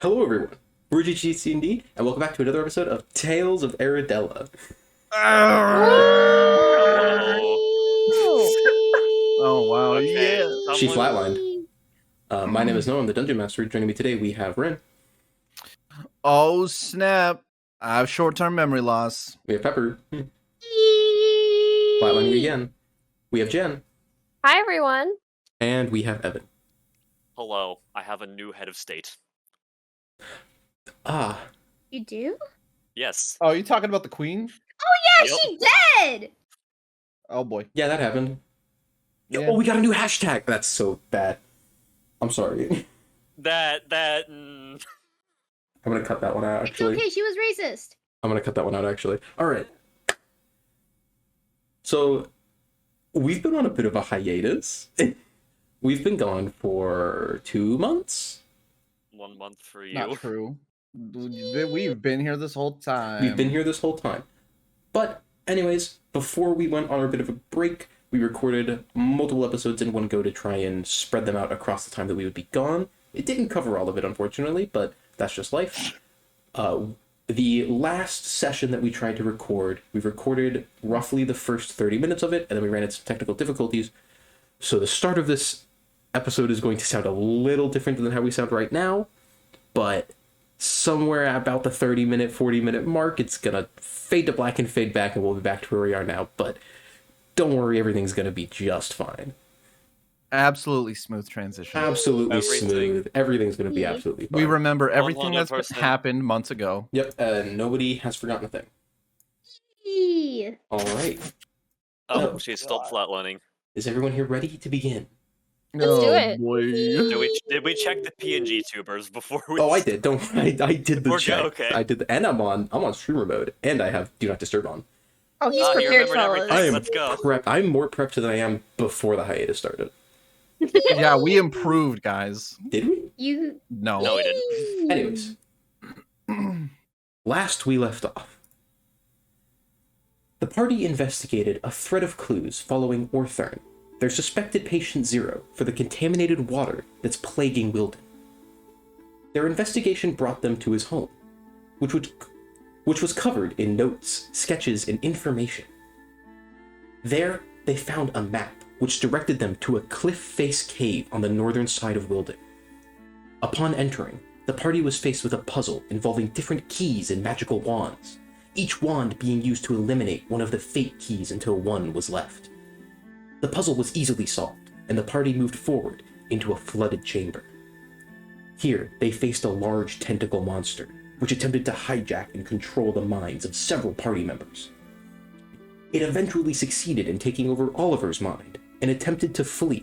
Hello everyone, we're GGCD, and welcome back to another episode of Tales of Aeradella. Hello. Oh wow, Okay, yeah. She someone. flatlined. My name is Noah, I'm the Dungeon Master. Joining me today, we have Ren, Oh snap. I have short-term memory loss. we have Pepper, flatlining again, we have Jen, Hi, everyone. and we have Evan. Hello, I have a new head of state. Ah, You do? Yes. Oh, you talking about the queen? Yeah, Yep. she dead! Oh boy. yeah, that happened. Yeah. Oh, we got a new hashtag! That's so bad. I'm sorry. That. I'm gonna cut that one out, It's actually. okay, she was racist. I'm gonna cut that one out, actually. Alright. So, we've been on a bit of a hiatus. We've been gone for 2 months. 1 month for you. Not true. We've been here this whole time. We've been here this whole time. But, anyways, before we went on our bit of a break, we recorded multiple episodes in one go to try and spread them out across the time that we would be gone. It didn't cover all of it, unfortunately, but that's just life. The last session that we tried to record, we recorded roughly the first 30 minutes of it, and then we ran into some technical difficulties. So the start of this episode is going to sound a little different than how we sound right now, but somewhere about the 30-minute, 40-minute mark, it's going to fade to black and fade back, and we'll be back to where we are now. But don't worry, everything's going to be just fine. Absolutely smooth transition. Absolutely Everything. smooth. Everything's going to be absolutely fine. We remember everything that's 100%. happened months ago. Yep, nobody has forgotten a thing. Eee. All right. Oh, Oh, she's still flatlining. Is everyone here ready to begin? Let's do it. Boy. Did we check the PNG tubers before we? Oh, I did. Don't. I did the We're check. okay. I did, and I'm on streamer mode, and I have Do Not Disturb on. Oh, he's He prepared, remembered fellas. everything. I am Let's go. prepped. I'm more prepped than I am before the hiatus started. Yeah, we improved, guys. Did we? You. No. No, we didn't. Anyways, last we left off, the party investigated a thread of clues following Orthern, their suspected patient zero for the contaminated water that's plaguing Wildden. Their investigation brought them to his home, which was covered in notes, sketches, and information. There, they found a map which directed them to a cliff-face cave on the northern side of Wildden. Upon entering, the party was faced with a puzzle involving different keys and magical wands, each wand being used to eliminate one of the fate keys until one was left. The puzzle was easily solved, and the party moved forward into a flooded chamber. Here, they faced a large tentacle monster, which attempted to hijack and control the minds of several party members. It eventually succeeded in taking over Oliver's mind and attempted to flee.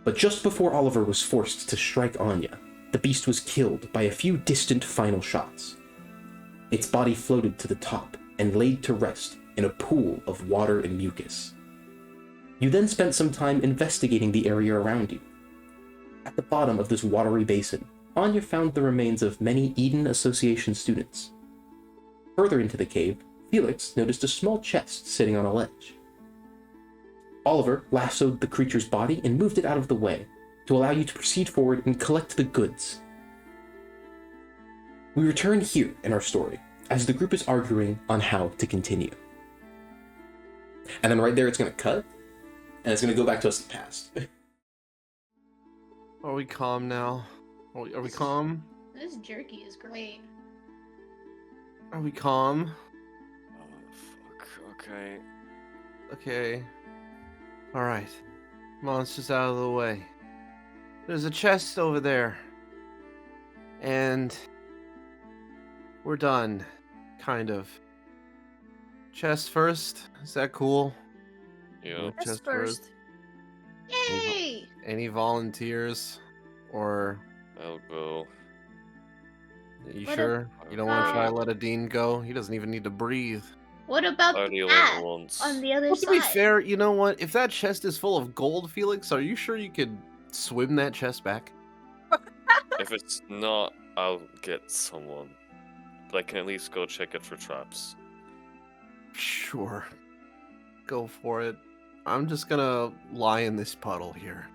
But just before Oliver was forced to strike Anya, the beast was killed by a few distant final shots. Its body floated to the top and laid to rest in a pool of water and mucus. You then spent some time investigating the area around you. At the bottom of this watery basin, Anya found the remains of many Eden Association students. Further into the cave, Felix noticed a small chest sitting on a ledge. Oliver lassoed the creature's body and moved it out of the way to allow you to proceed forward and collect the goods. We return here in our story as the group is arguing on how to continue. And then right there it's going to cut, and it's going to go back to us in the past. Are we calm now? Are we calm? This jerky is great. Are we calm? Oh, fuck. Okay. Okay. Alright. Monster's out of the way. There's a chest over there. And we're done. Kind of. Chest first? Is that cool? Yeah. Chest first. Yay! Any volunteers? Or I'll go. you What sure? You don't want to try to about- let a Dean go? He doesn't even need to breathe. What about Party the alone cat once. on the other Well, to side? be fair, you know what? If that chest is full of gold, Felix, are you sure you could swim that chest back? If it's not, I'll get someone. But I can at least go check it for traps. Sure. Go for it. I'm just gonna lie in this puddle here.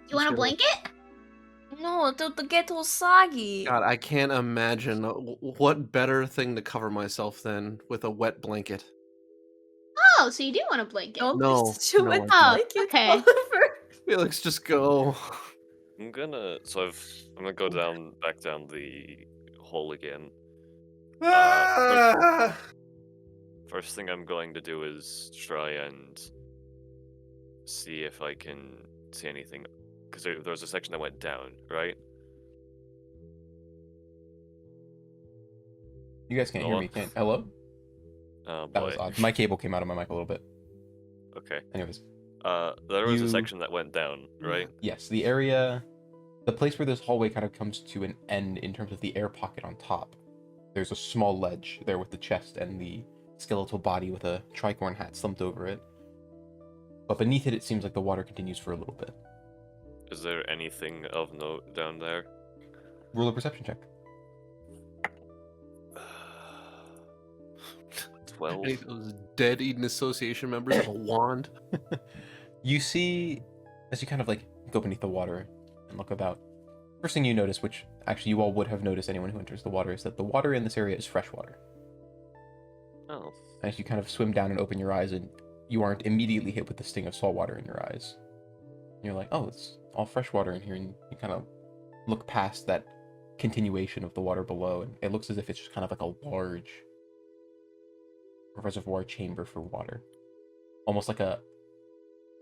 You want a Sure. blanket? to get all soggy. God, I can't imagine what better thing to cover myself than with a wet blanket. Oh, so you do want a blanket? Don't No, be such a no, wet I don't. blanket, Okay. Oliver. Felix, just go. I'm gonna go back down the hole again. Ah! First thing I'm going to do is try and see if I can see anything, because there was a section that went down, right? You guys can't hear me, can't? Hello? Oh That boy. was odd. My cable came out of my mic a little bit. Okay. Anyways, There was a You- section that went down, right? yes, the place where this hallway kind of comes to an end in terms of the air pocket on top. There's a small ledge there with the chest and the skeletal body with a tricorn hat slumped over it. But beneath it, it seems like the water continues for a little bit. Is there anything of note down there? Roll a perception check. 12. Any of those dead Eden Association members have a wand. You see, as you kind of like go beneath the water and look about, first thing you notice, which actually you all would have noticed anyone who enters the water, is that the water in this area is fresh water. Oh. As you kind of swim down and open your eyes, and you aren't immediately hit with the sting of salt water in your eyes. You're like, oh, it's all fresh water in here, and you kind of look past that continuation of the water below, and it looks as if it's just kind of like a large reservoir chamber for water. Almost like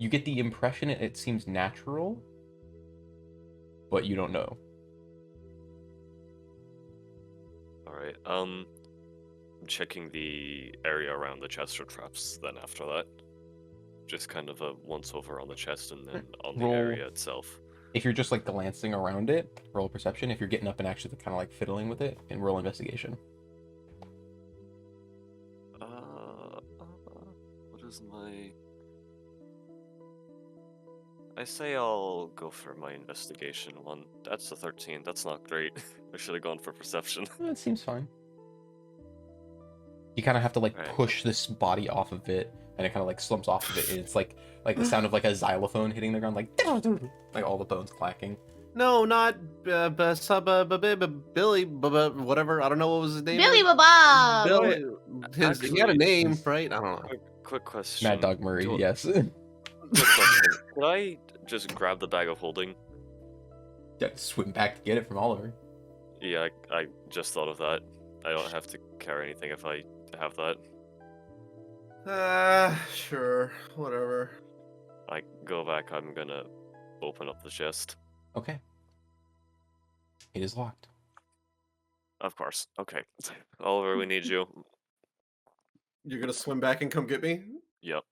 you get the impression it seems natural, but you don't know. Alright, I'm checking the area around the chest for traps then after that. Just kind of a once over on the chest and then on the Roll. area itself. If you're just like glancing around it, roll perception. If you're getting up and actually kind of like fiddling with it, and roll investigation. What is my... I say I'll go for my investigation one. That's a 13. That's not great. I should have gone for perception. It seems fine. You kind of have to like Right. push this body off of it, and it kind of like slumps off of it, and it's like the sound of like a xylophone hitting the ground, like all the bones clacking. No, not Billy, whatever. I don't know what was his name. Billy Bob. Billy. He had a Actually, name, right? I don't know. Quick question. Mad Dog Murray, Do- yes. Quick question. Could I just grab the bag of holding? Yeah, swim back to get it from Oliver. Yeah, I just thought of that. I don't have to carry anything if I have that. Sure, whatever. I go back, I'm gonna open up the chest. Okay. It is locked. Of course. Okay. Oliver, we need you. You're gonna swim back and come get me? Yep.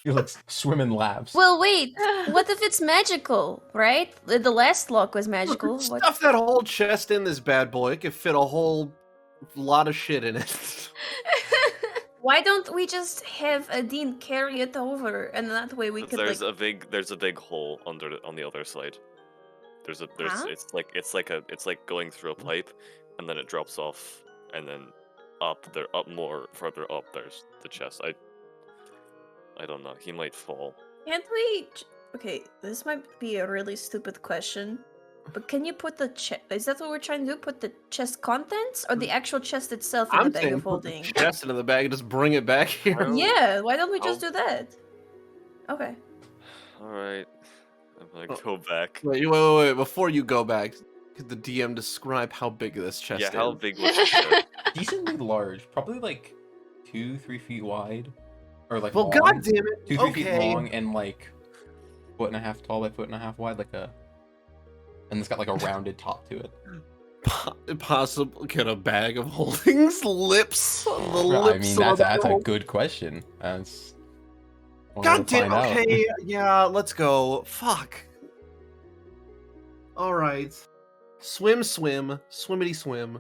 You're like swimming laps. Well, wait. What if it's magical, right? The last lock was magical. What? Stuff that whole chest in this bad boy. It could fit a whole lot of shit in it. Why don't we just have Adine carry it over, and that way we could There's like... a big hole on the other side. Huh? It's like going through a pipe, and then it drops off, and then further up there's the chest. I don't know. He might fall. Can't we... Okay, this might be a really stupid question, but can you put the chest... Is that what we're trying to do? Put the chest contents, or the actual chest itself in the I'm bag saying of put the holding? chest into the bag and just bring it back here. Well- Yeah, why don't we just I'll- do that? Okay. All right. I'm gonna go back. Wait. Before you go back, could the DM describe how big this chest Yeah, is? how big was the chest? Decently large, probably like 2-3 feet wide, or like Well, long. god damn it. 2-3 feet Okay. long and like 1.5 tall by 1.5 wide, and it's got like a rounded top to it. Possible? Can a bag of holdings lips? The Well, I lips mean, that's on a the- good question. That's God damn. Okay, yeah, let's go. Fuck. All right. Swim, swimmity swim.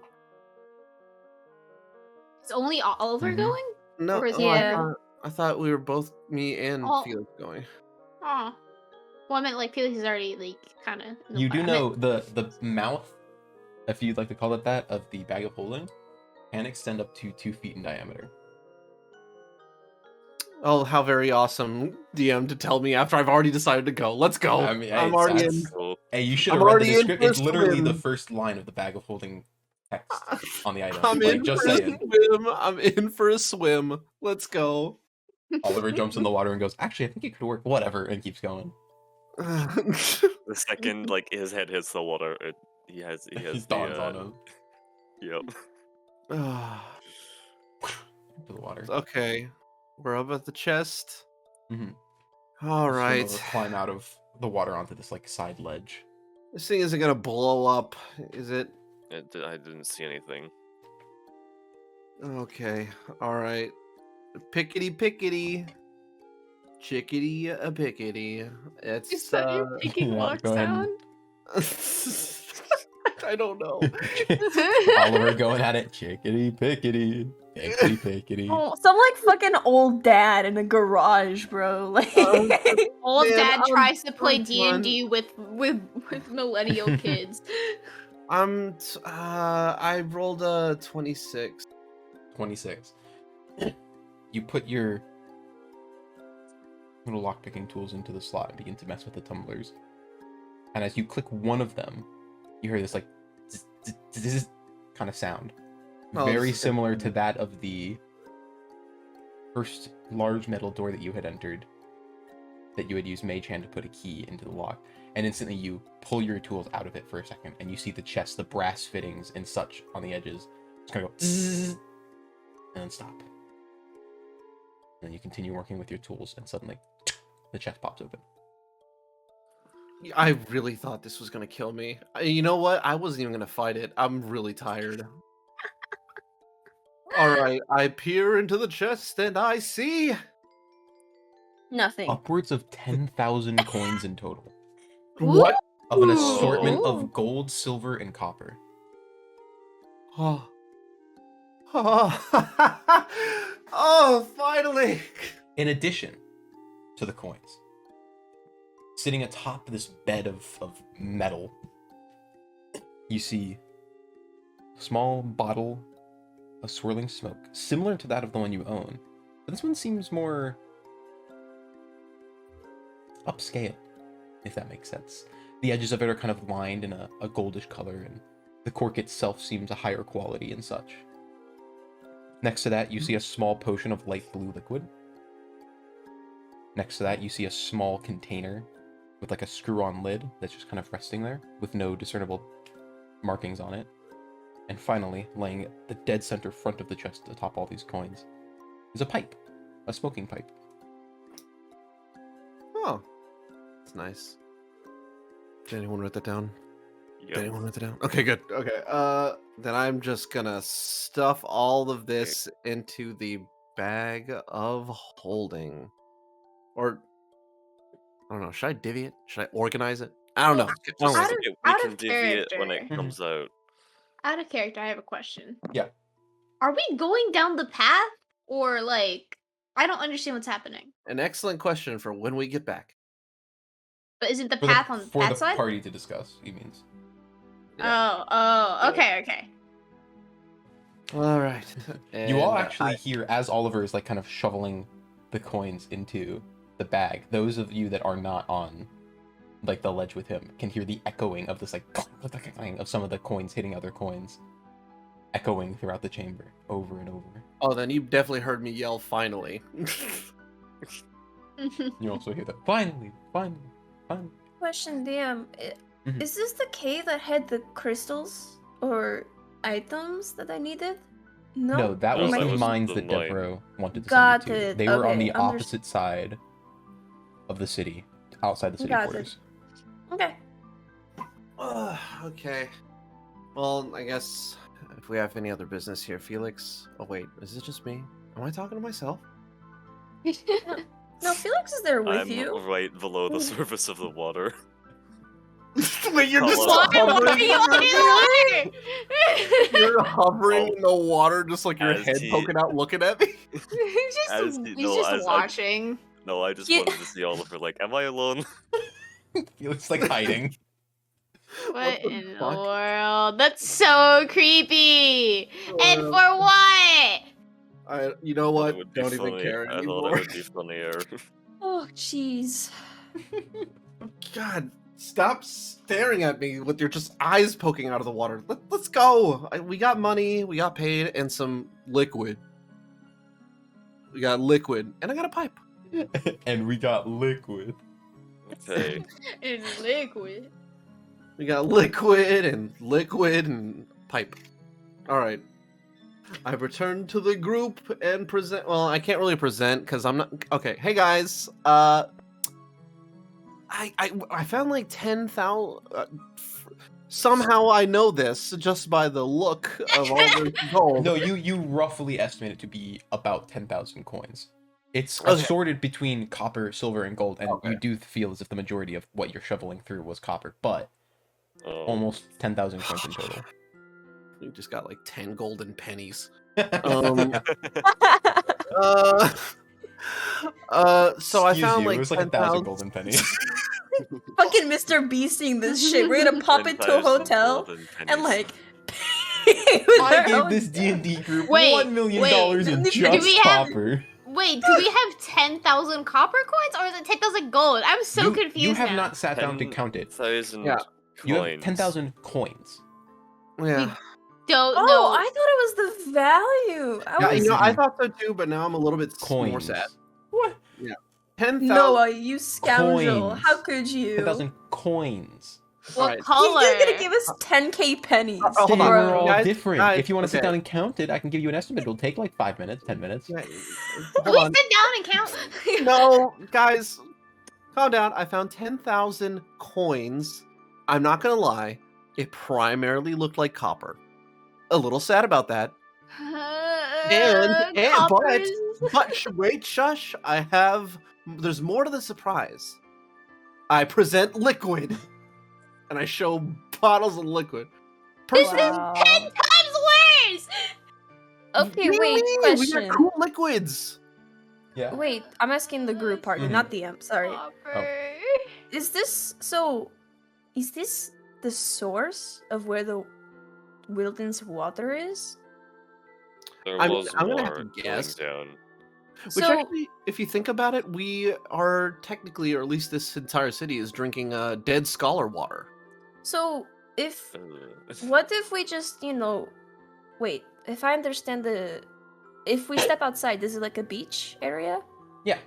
Is only Oliver Mhm. going? No, Or is oh, he- I thought we were both me and Oh. Felix going. Oh. Well, I meant like Felix is already like kind of. You do know the mouth, if you'd like to call it that, of the bag of holding can extend up to 2 feet in diameter. Oh, how very awesome, DM, to tell me after I've already decided to go. Let's go. I mean, hey, I'm already in. So, Hey, you should I'm have read the already in description. for a It's literally the swim. first line of the bag of holding text on the item. I'm Like, in just for a saying. swim. I'm in for a swim. Let's go. Oliver jumps in the water and goes, actually, I think it could work. Whatever, and keeps going. the second like his head hits the water, he has He the dawns on him. Yep. To the water. Okay, we're up at the chest. Mhm. All Swim right. over, climb out of the water onto this like side ledge. This thing isn't gonna blow up, is it? I didn't see anything. Okay. All right. Pickety pickety. Chickety a pickety. Is It's that your picking yeah, walk go ahead. sound? I don't know. Oliver going at it, chickity pickety, pickety pickety. Oh, some like fucking old dad in a garage, bro. Like, Old Man, dad tries to play I'm D&D with millennial kids. I rolled a 26. 26. You put your little lockpicking tools into the slot and begin to mess with the tumblers. And as you click one of them, you hear this like kind of sound. Oh, Very this is similar to that of the first large metal door that you had entered, that you had used Mage Hand to put a key into the lock. And instantly you pull your tools out of it for a second, and you see the chest, the brass fittings and such on the edges. It's gonna go and then stop. And then you continue working with your tools, and suddenly the chest pops open. I really thought this was gonna kill me. You know what? I wasn't even gonna fight it. I'm really tired. All right, I peer into the chest and I see. nothing. Upwards of 10,000 coins in total, What? of an assortment Ooh. of gold, silver, and copper. Oh. Oh. Oh, finally. In addition to the coins, sitting atop this bed of metal, you see a small bottle of swirling smoke, similar to that of the one you own. But this one seems more upscale, if that makes sense. The edges of it are kind of lined in a goldish color, and the cork itself seems a higher quality and such. Next to that, you see a small potion of light blue liquid. Next to that, you see a small container with like a screw-on lid that's just kind of resting there with no discernible markings on it. And finally, laying at the dead center front of the chest atop all these coins, is a pipe, a smoking pipe. Oh, that's nice. Did anyone write that down? Did anyone write that down? Okay, good. Okay, then I'm just gonna stuff all of this into the bag of holding. Or, I don't know, should I divvy it? Should I organize it? I don't know. I don't Out know. of- We out can of divvy it when it character. comes out. Out of character, I have a question. Yeah. Are we going down the path, or like, I don't understand what's happening. An excellent question for when we get back. But isn't the For path on for that the side? party to discuss, he means. Oh, okay. All right. You all And actually hear, as Oliver is like kind of shoveling the coins into the bag, those of you that are not on like the ledge with him can hear the echoing of this like of some of the coins hitting other coins, echoing throughout the chamber over and over. Oh, then you definitely heard me yell finally. You also hear that finally. Question, DM. Mhm. Is this the cave that had the crystals or items that I needed? No. No, that No, was that the was mines the that mine. Devereaux wanted to Got send you to. it. They were on Okay, the opposite side of the city, outside the city Got it. quarters. Okay. Okay. Well, I guess if we have any other business here, Felix. Oh wait, is it just me? Am I talking to myself? No, Felix is there with I'm you. right below the surface of the water. Wait, you're just Hello. hovering. Why You're hovering Oh. in the water, just like your As head he- poking out, looking at me. He's As just, he- he's no, just as I- watching. No, I just Yeah. wanted to see Oliver. Like, am I alone? He looks like hiding. What the in the fuck? world? That's so creepy. And for what? You know Thought what? it would be Don't even funny. care I thought anymore. it would be funnier. Oh, jeez. God, stop staring at me with your just eyes poking out of the water. Let's go. We got money, we got paid, and some liquid. We got liquid, and I got a pipe. And we got liquid. Okay. In liquid. We got liquid and pipe. All right. I return to the group and present. Well, I can't really present because I'm not. Okay. Hey guys. I found like 10,000. Somehow I know this just by the look of all this gold. No, you roughly estimate it to be about 10,000 coins. It's Okay. assorted between copper, silver, and gold, and Okay. you do feel as if the majority of what you're shoveling through was copper, but Oh. almost 10,000 coins in total. We just got like 10 golden pennies. So I Excuse found you, like it was like 1,000 golden pennies. Fucking Mr. B seeing this shit. We're gonna pop into a 10,000 hotel golden and pennies. like pay with I our gave own this stuff. D&D group Wait, $1 million wait, in do just we have- copper. Wait, do we have 10,000 copper coins or is it 10,000 gold? I'm so confused You have now. not sat down to count it. 10,000 Yeah. You have coins. 10,000 coins. Yeah. Don't Oh, know. I thought it was the value. Yeah, I was you know, I thought so too, but now I'm a little bit more Coins. sad. What? 10,000. Noah, you scoundrel. Coins. How could you? 10,000 coins. What Alright. color? You're gonna give us 10k pennies. Oh, hold They on. were all Guys, different. guys, If you want to sit okay. down and count it, I can give you an estimate. It'll take like 5 minutes, 10 minutes. Yeah, Can hold we on. sit down and count? No, guys, calm down. I found 10,000 coins. I'm not gonna lie, it primarily looked like copper. A little sad about that. Coppers. But wait, shush. There's more to the surprise. I present liquid, and I show bottles of liquid. This is Wow. 10 times worse! Okay, wait, Really? We question. got cool liquids. Yeah. Wait, I'm asking the group part, Mhm. not the imp. Sorry. Copper. Is this the source of where the Wildden's water is? There I'm was gonna more have to going guess. down. Which So- actually, if you think about it, we are technically, or at least this entire city is drinking dead scholar water. So if Uh, what if we just, wait, if I understand if we step outside, this is like a beach area? Yeah.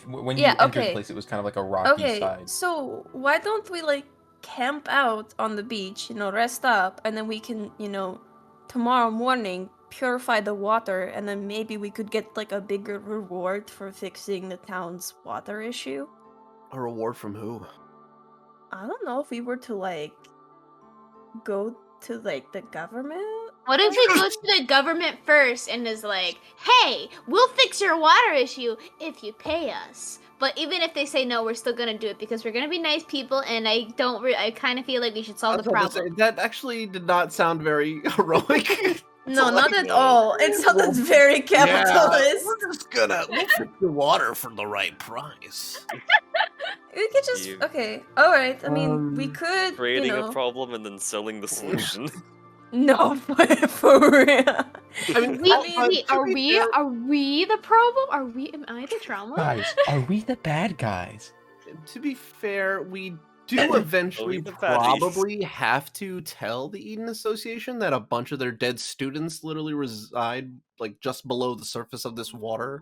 When you Yeah, entered the okay. place, it was kind of like a rocky Okay, side. so why don't we like camp out on the beach, rest up, and then we can, tomorrow morning purify the water, and then maybe we could get like a bigger reward for fixing the town's water issue? A reward from who? I don't know if we were to like go to like the government. What if we go to the government first and is like, hey, we'll fix your water issue if you pay us. But even if they say no, we're still gonna do it because we're gonna be nice people, and I kind of feel like we should solve the problem. That actually did not sound very heroic. No, It's not like, at all. It sounded very capitalist. We're just gonna fix the water for the right price. We could just You- okay. All right. I mean, we could creating a problem and then selling the solution. No, for real. I mean, Are we the problem? Am I the trauma? Guys, are we the bad guys? to be fair, we do eventually the baddies. probably have to tell the Eden Association that a bunch of their dead students literally reside like just below the surface of this water.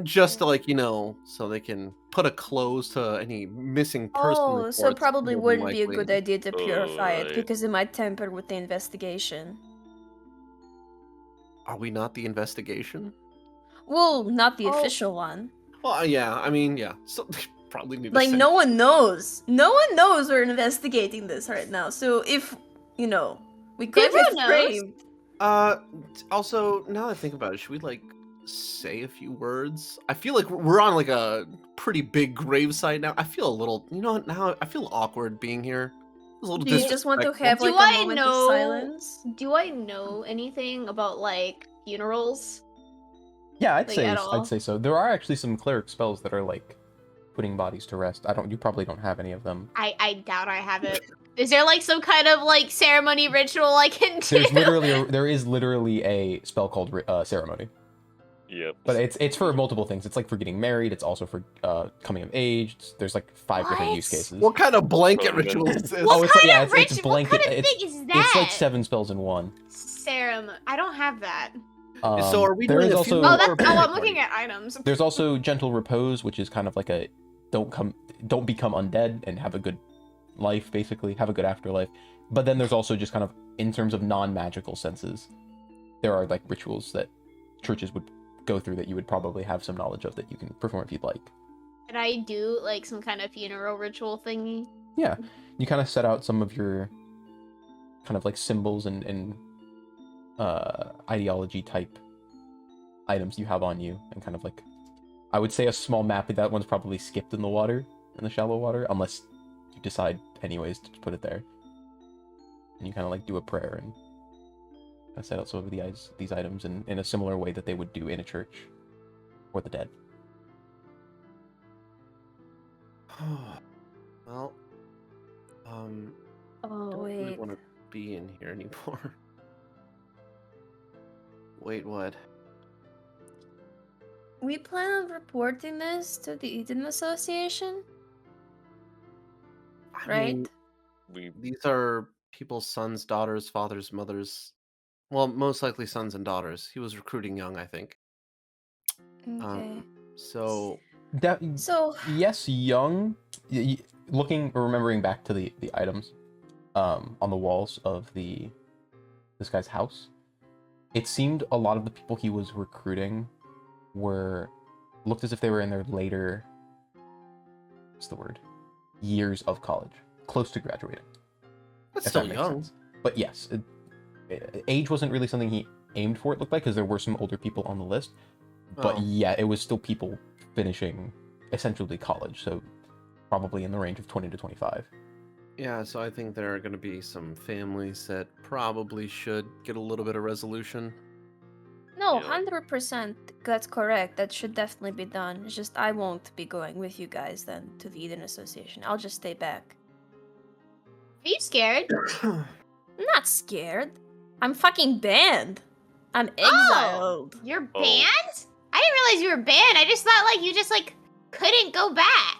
Just to so they can put a close to any missing person. Oh, so reports, probably more than wouldn't be a good likely. idea to purify it Right. because it might tamper with the investigation. Are we not the investigation? Well, not the Oh. official one. Well, yeah. I mean, yeah. So they probably need to Like say- no one knows. No one knows we're investigating this right now. So if we could Everyone get knows. framed. Also, now that I think about it, should we say a few words? I feel like we're on like a pretty big gravesite now. I feel a little, now I feel awkward being here. It's a little Do you just want to have Do like I a moment know- of silence? Do I know anything about like funerals? Yeah, I'd Like, say at all? I'd say so. There are actually some cleric spells that are like putting bodies to rest. You probably don't have any of them. I doubt I have it. Is there like some kind of like ceremony ritual I can do? There is literally a spell called ceremony. Yep. But it's for multiple things. It's like for getting married. It's also for coming of age. There's like 5 different use cases. What kind of blanket What ritual is this? What kind of it's blanket. What kind of thing is that? It's like 7 spells in one. Ceremony. I don't have that. So are we there doing is a also funeral Oh, that's. or a Oh, birthday I'm party? looking at items. there's also gentle repose, which is kind of like a don't become undead and have a good life, basically have a good afterlife. But then there's also just kind of in terms of non-magical senses, there are like rituals that churches would go through that you would probably have some knowledge of that you can perform if you'd like. Did I do like some kind of funeral ritual thingy? Yeah, you kind of set out some of your kind of like symbols and ideology type items you have on you, and kind of like, I would say a small map. That one's probably skipped in the water, in the shallow water, unless you decide anyways to put it there. And you kind of like do a prayer and set out some of these items in a similar way that they would do in a church for the dead. Well, Oh, don't really wait. want to be in here anymore. Wait, what? We plan on reporting this to the Eden Association, I right? mean, We these are people's sons, daughters, fathers, mothers. Well, most likely sons and daughters. He was recruiting young, I think. Okay. So That So, yes, young. Looking or remembering back to the items on the walls of this guy's house, it seemed a lot of the people he was recruiting looked as if they were in their later, what's the word, years of college, close to graduating. that's if still that makes young. sense. But yes, age wasn't really something he aimed for, it looked like, because there were some older people on the list. But Oh. yeah, it was still people finishing essentially college, so probably in the range of 20 to 25. Yeah, so I think there are going to be some families that probably should get a little bit of resolution. no, Yeah. 100%. That's correct. That should definitely be done. It's just I won't be going with you guys then to the Eden Association. I'll just stay back. Are you scared? I'm not scared. I'm fucking banned. I'm exiled. You're Oh. banned? I didn't realize you were banned. I just thought like you just like couldn't go back.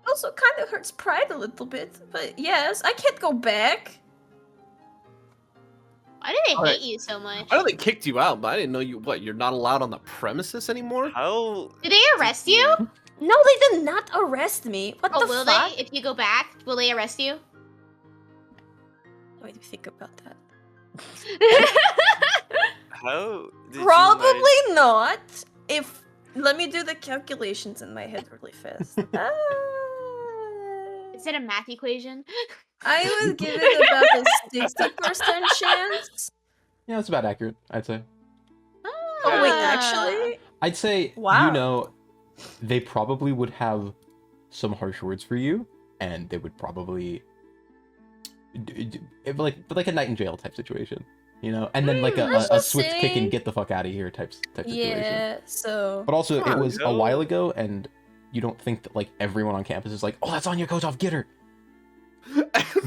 Also, kind of hurts pride a little bit, but yes, I can't go back. Why do they Alright. hate you so much? I know they kicked you out, but I didn't know you're not allowed on the premises anymore? how Did they arrest you? No, they did not arrest me. What Oh, the will fuck? they? If you go back, will they arrest you? Let me think about that. how did you Probably not. If let me do the calculations in my head really fast. Is it a math equation? I would give it about a 60% chance. Yeah, that's about accurate, I'd say. Oh wait, actually, I'd say, Wow. they probably would have some harsh words for you, and they would probably like a night in jail type situation, and then like let's a just swift kick say- and get the fuck out of here type situation. yeah. So But also, it was a no. while ago, and you don't think that like everyone on campus is like, oh, that's Anya Kozov, get her.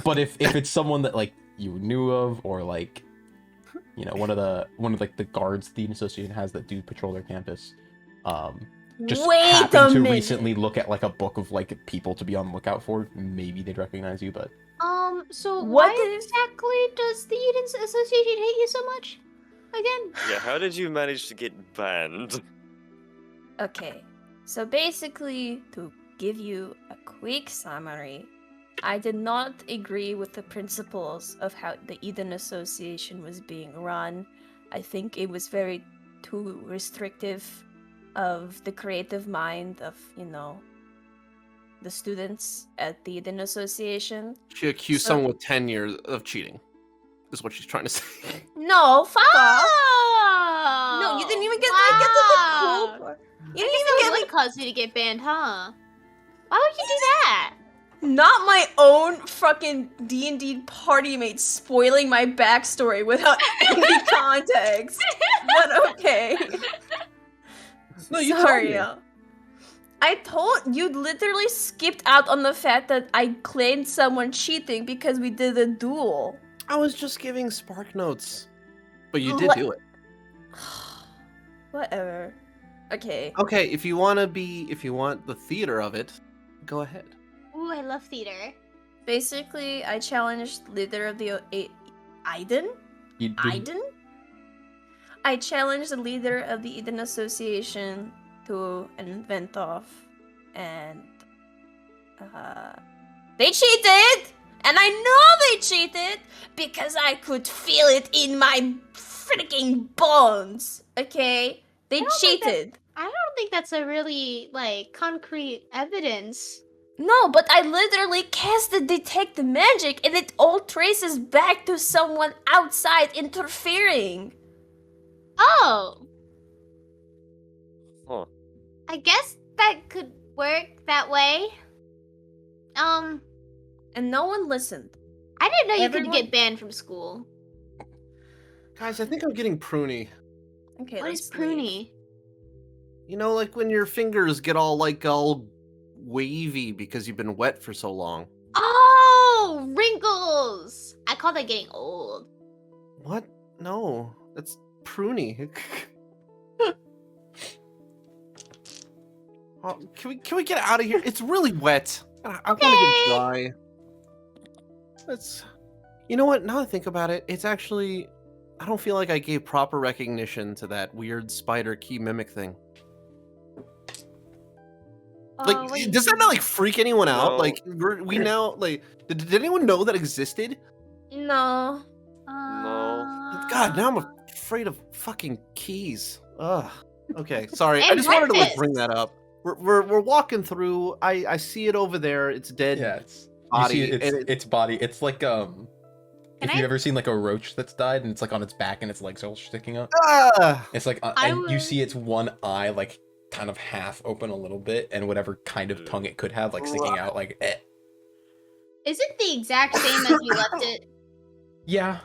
But if it's someone that like you knew of, or like one of the guards the association has that do patrol their campus, just wait a happened to minute. recently look at like a book of like people to be on the lookout for, maybe they'd recognize you. But So What why if- exactly does the Eden Association hate you so much? Again? Yeah, how did you manage to get banned? Okay, so basically, to give you a quick summary, I did not agree with the principles of how the Eden Association was being run. I think it was very too restrictive of the creative mind of, the students at the Eden Association. She accused So- someone with 10 years of cheating. Is what she's trying to say. No, fuck off! Oh! No, you didn't even get wow. to the cool part. You didn't even That get would cause you to get banned, huh? Why would you do that? not my own fucking D&D party mates spoiling my backstory without any context. But okay. No, you Sorry. told I told you literally skipped out on the fact that I claimed someone cheating because we did a duel. I was just giving Spark notes. But you did What? do it. Whatever. Okay. Okay, if you want the theater of it, go ahead. Ooh, I love theater. Basically, I challenged leader of the Aiden? You did. Aiden? I challenged the leader of the Eden Association to an event off, and they cheated! And I know they cheated because I could feel it in my freaking bones. Okay? They cheated. I don't think that's a really like concrete evidence. No, but I literally cast the detect magic and it all traces back to someone outside interfering. Oh, Huh. I guess that could work that way. And no one listened. I didn't know you Everyone- could get banned from school. Guys, I think I'm getting pruny. Okay, What is pruny? You know, like when your fingers get all wavy because you've been wet for so long. Oh, wrinkles. I call that getting old. What? No, that's pruny. Oh, can we get out of here? It's really wet. I want to get dry. That's. You know what? Now that I think about it, it's actually. I don't feel like I gave proper recognition to that weird spider key mimic thing. Like, wait. does that not freak anyone out? No. Like, we now did anyone know that existed? No. God, now I'm afraid of fucking keys. Ugh. Okay, sorry. I And just wanted to breakfast. bring that up. We're walking through. I see it over there. It's dead. Yeah, it's body. You see and its body. It's like if Can you've I- ever seen like a roach that's died and it's like on its back and its legs all sticking up. It's like I and you would- see its one eye like kind of half open a little bit and whatever kind of tongue it could have like sticking out like Is it the exact same as you left it? Yeah.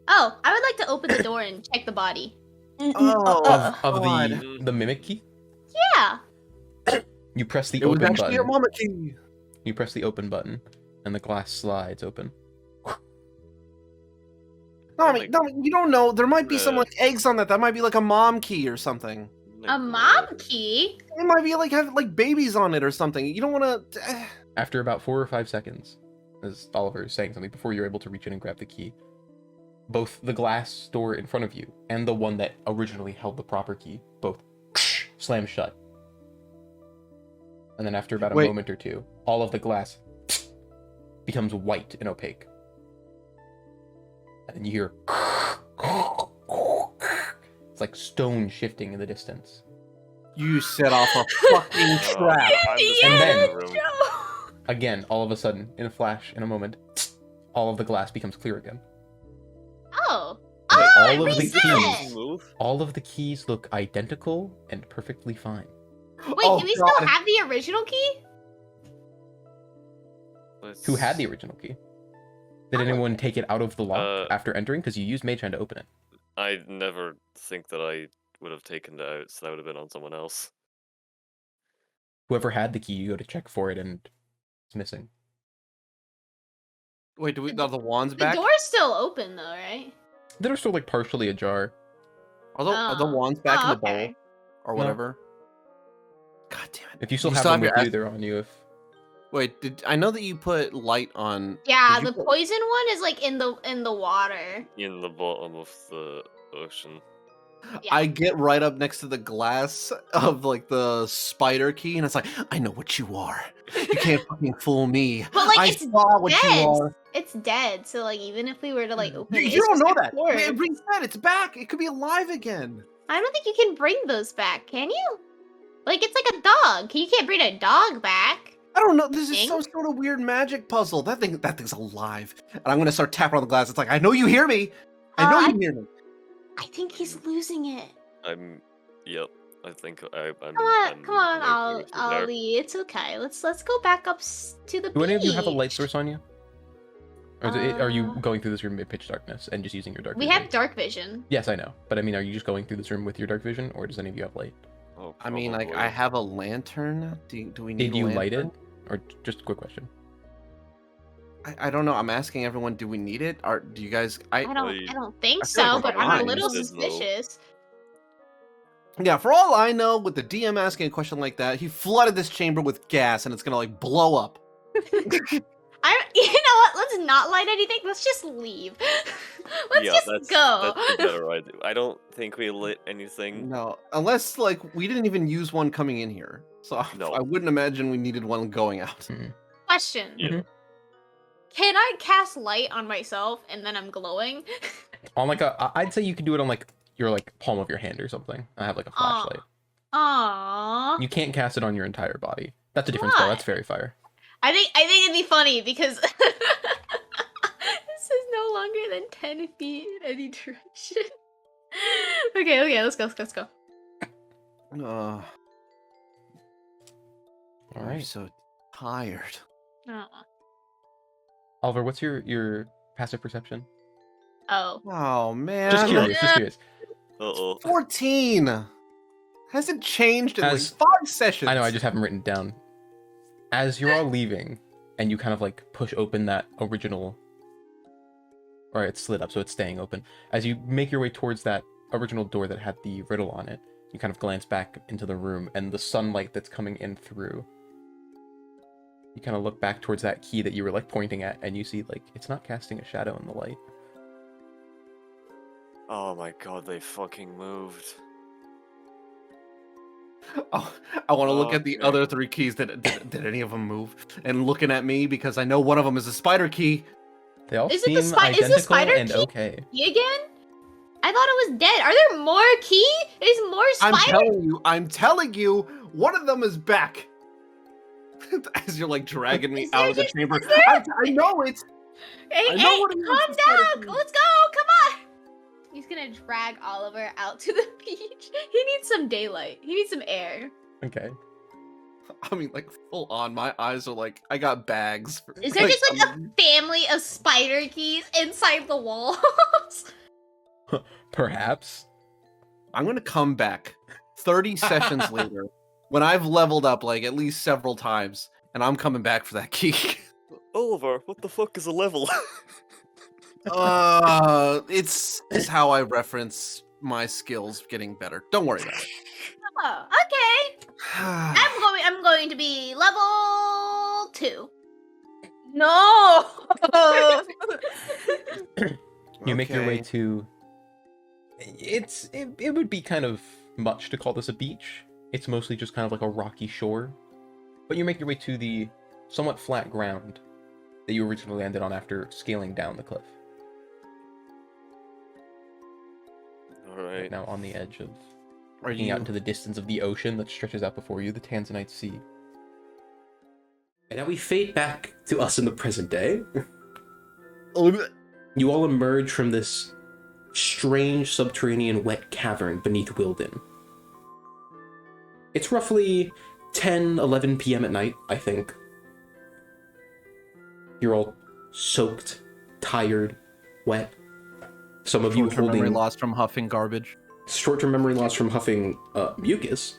Oh, I would like to open the door and check the body. Oh, Of God. the mimic key. Yeah. You press the It was open actually your button. mama key. You press the open button and the glass slides open. No, you don't know. There might be some Right. eggs on that. That might be like a mom key or something. A mom key? It might be have babies on it or something. You don't want to. After about 4 or 5 seconds, as Oliver is saying something before you're able to reach in and grab the key, both the glass door in front of you and the one that originally held the proper key both slam shut. And then after about a Wait. moment or two, all of the glass becomes white and opaque. And then you hear it's like stone shifting in the distance. You set off a fucking trap. I'm just And in then- the room. Again, all of a sudden, in a flash, in a moment, all of the glass becomes clear again. Oh. But Oh, all it of the reset! keys- Move. All of the keys look identical and perfectly fine. Wait, Oh, do we God. still have the original key? Who had the original key? Did anyone take it out of the lock Uh, after entering? Because you used Mage Hand to open it. I never think that I would have taken it out, so that would have been on someone else. Whoever had the key, you go to check for it, and it's missing. Wait, are the wands The back? door's still open though, right? They're still like partially ajar. Are the Oh. wands back in Oh, the bowl okay. or No. whatever? God damn it! If you still You have still them have with your you, they're on you. If Wait, I know that you put light on? Yeah, did you the put- poison one is like in the water. In the bottom of the ocean. Yeah. I get right up next to the glass of the spider key, and it's like, I know what you are. You can't fucking fool me. But, like, I it's saw what dead. you are. It's dead, so like even if we were to like open You, it, you it's don't just know a that. corpse. It reset. It's back. It could be alive again. I don't think you can bring those back, can you? Like it's like a dog. You can't bring a dog back. I don't know. This is Thing? some sort of weird magic puzzle. That thing's alive. And I'm gonna start tapping on the glass. It's like, I know you hear me. I know you hear me. I think he's losing it. Yep. I think I'm. Come on, I'm come on, right with you there. Ollie. It's okay. Let's go back up to the do any of you have a beach. light source on you? Or are you Uh, going through this room in pitch darkness and just using your dark We vision? have dark vision. Yes, I know. But I mean, are you just going through this room with your dark vision, or does any of you have light? Oh, I mean, like, I probably. have a lantern. Do we need Did a you lantern? light it? Or just a quick question. I don't know. I'm asking everyone, do we need it? Or do you guys... I don't think I feel so, like but we're I'm a fine. little Did know. suspicious. Yeah, for all I know, with the DM asking a question like that, he flooded this chamber with gas and it's gonna, like, blow up. You know what? Let's not light anything. Let's just leave. Let's Yeah, just go. That's a better idea. I don't think we lit anything. No, unless, like, we didn't even use one coming in here. So No. I wouldn't imagine we needed one going out. Question. Yeah. Can I cast light on myself and then I'm glowing? On like I'd say you could do it on like your like palm of your hand or something. I have like a flashlight. Aww. You can't cast it on your entire body. That's a different spell. That's fairy fire. I think it'd be funny because this is no longer than 10 feet in any direction. Okay, let's go. Uh, All I'm right. so tired. Oliver, what's your passive perception? Oh. Oh, man. Just curious. Uh-oh. 14! Hasn't changed in As- like 5 sessions. I know, I just haven't written down. As you're all leaving, and you kind of like push open that original, or it's slid up, so it's staying open. As you make your way towards that original door that had the riddle on it, you kind of glance back into the room, and the sunlight that's coming in through. You kind of look back towards that key that you were like pointing at, and you see like it's not casting a shadow in the light. Oh my god, they fucking moved. Oh, I want to look at the Okay. other 3 keys. Did any of them move? And looking at me because I know one of them is a spider key. They all Is it the seem is the identical spider and key? okay. Key again? I thought it was dead. Are there more key? There's more spiders? I'm telling you, one of them is back. As you're like dragging me Is there out of the just- chamber. is there? I know it. Hey, I know what it is, calm the spider down. key. Let's go. Come on. He's gonna drag Oliver out to the beach. He needs some daylight. He needs some air. Okay. I mean, like, full on. My eyes are like, I got bags. Is there just like a family of spider keys inside the walls? Perhaps. I'm gonna come back 30 sessions later when I've leveled up like at least several times, and I'm coming back for that key. Oliver, what the fuck is a level? It's how I reference my skills getting better. Don't worry about Oh, okay. it. I'm going to be level 2. No. You make your way Okay. to. It would be kind of much to call this a beach. It's mostly just kind of like a rocky shore. But you make your way to the somewhat flat ground that you originally landed on after scaling down the cliff. Alright. Now on the edge of Are looking out you? into the distance of the ocean that stretches out before you, the Tanzanite Sea. And now we fade back to us in the present day. You all emerge from this strange subterranean wet cavern beneath Wildden. It's roughly 10, 11 p.m. at night, I think. You're all soaked, tired, wet. Some of you Short-term memory holding loss from huffing garbage. short-term memory loss from huffing mucus.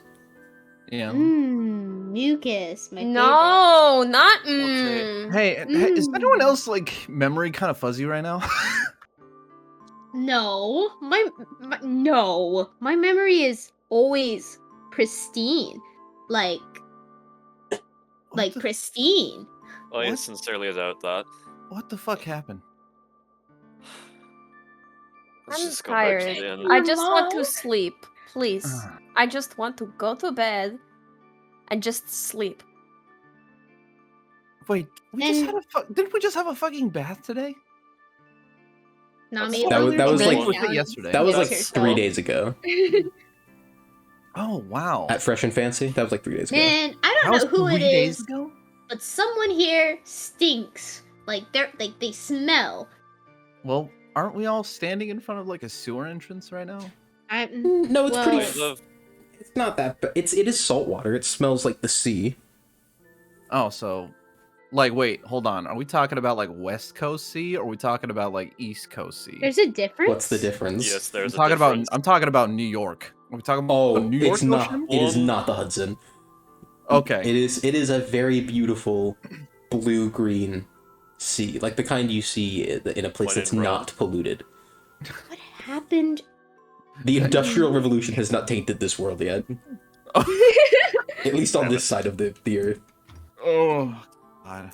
Yeah. Mucus. My No, not Okay. Hey, is anyone else like memory kind of fuzzy right now? No, my memory is always pristine, like What the- pristine. I What? sincerely doubt that. What the fuck happened? Let's I'm just go back to tired. the end. I just want to Hello? sleep, please. Ah. I just want to go to bed and just sleep. Wait, we just And- had didn't we just have a fucking bath today? Not That's me. That was- that was like- Was it yesterday? That was like That's- 3 days ago Oh wow. at Fresh and Fancy. That was like 3 days ago. Man, I That don't was know who it 3 days is, ago? but someone here stinks. Like they smell. Well, aren't we all standing in front of like a sewer entrance right now? No, it's pretty. Well- Kind of. It's not that bad. It is salt water. It smells like the sea. Oh, so like wait, hold on. Are we talking about like West Coast Sea or are we talking about like East Coast Sea? There's a difference. What's the difference? Yes, I'm there's a talking difference. about New York. Are we talking about Oh, the New York it's not. Ocean? It is not the Hudson. Okay. It is a very beautiful blue-green sea, like the kind you see in a place When that's in Rome. not polluted. What happened? The Industrial Revolution has not tainted this world yet, at least on this side of the earth. Oh God.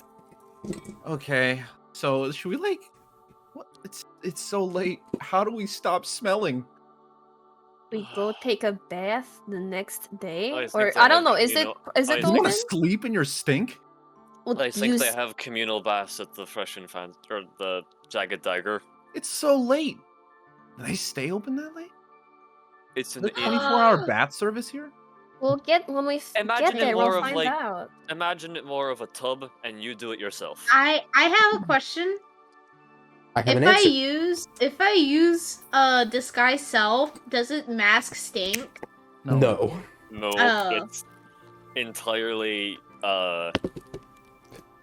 Okay. So should we like? What? It's so late. How do we stop smelling? We go take a bath the next day, I think or they I don't have know. Is it I You want open? to sleep in your stink? Well, I think you they s- have communal baths at the Fresh and Fan or the Jagged Dagger. It's so late. Do they stay open that late? It's an The inn. 24-hour bath service here? We'll get when we Imagine get it there. more We'll of, find like- out. Imagine it more of a tub, and you do it yourself. I have a question. I have an If I answer. use disguise self, does it mask stink? No. No, Oh. it's entirely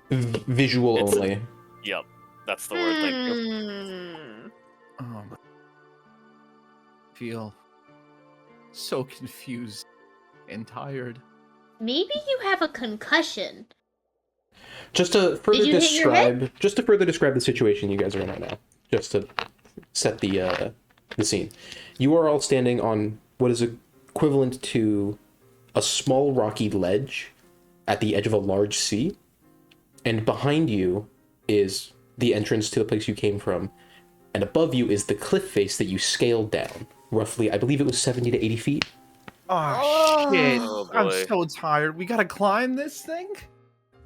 Visual It's- only. Yep, that's the word. Thank you. Hmm. Oh my. Feel so confused and tired. Maybe you have a concussion. Just to further you hit your head? describe the situation you guys are in right now, just to set the scene. You are all standing on what is equivalent to a small rocky ledge at the edge of a large sea, and behind you is the entrance to the place you came from, and above you is the cliff face that you scaled down, roughly, I believe it was 70 to 80 feet. Oh, shit. Oh, I'm boy. so tired. We gotta climb this thing?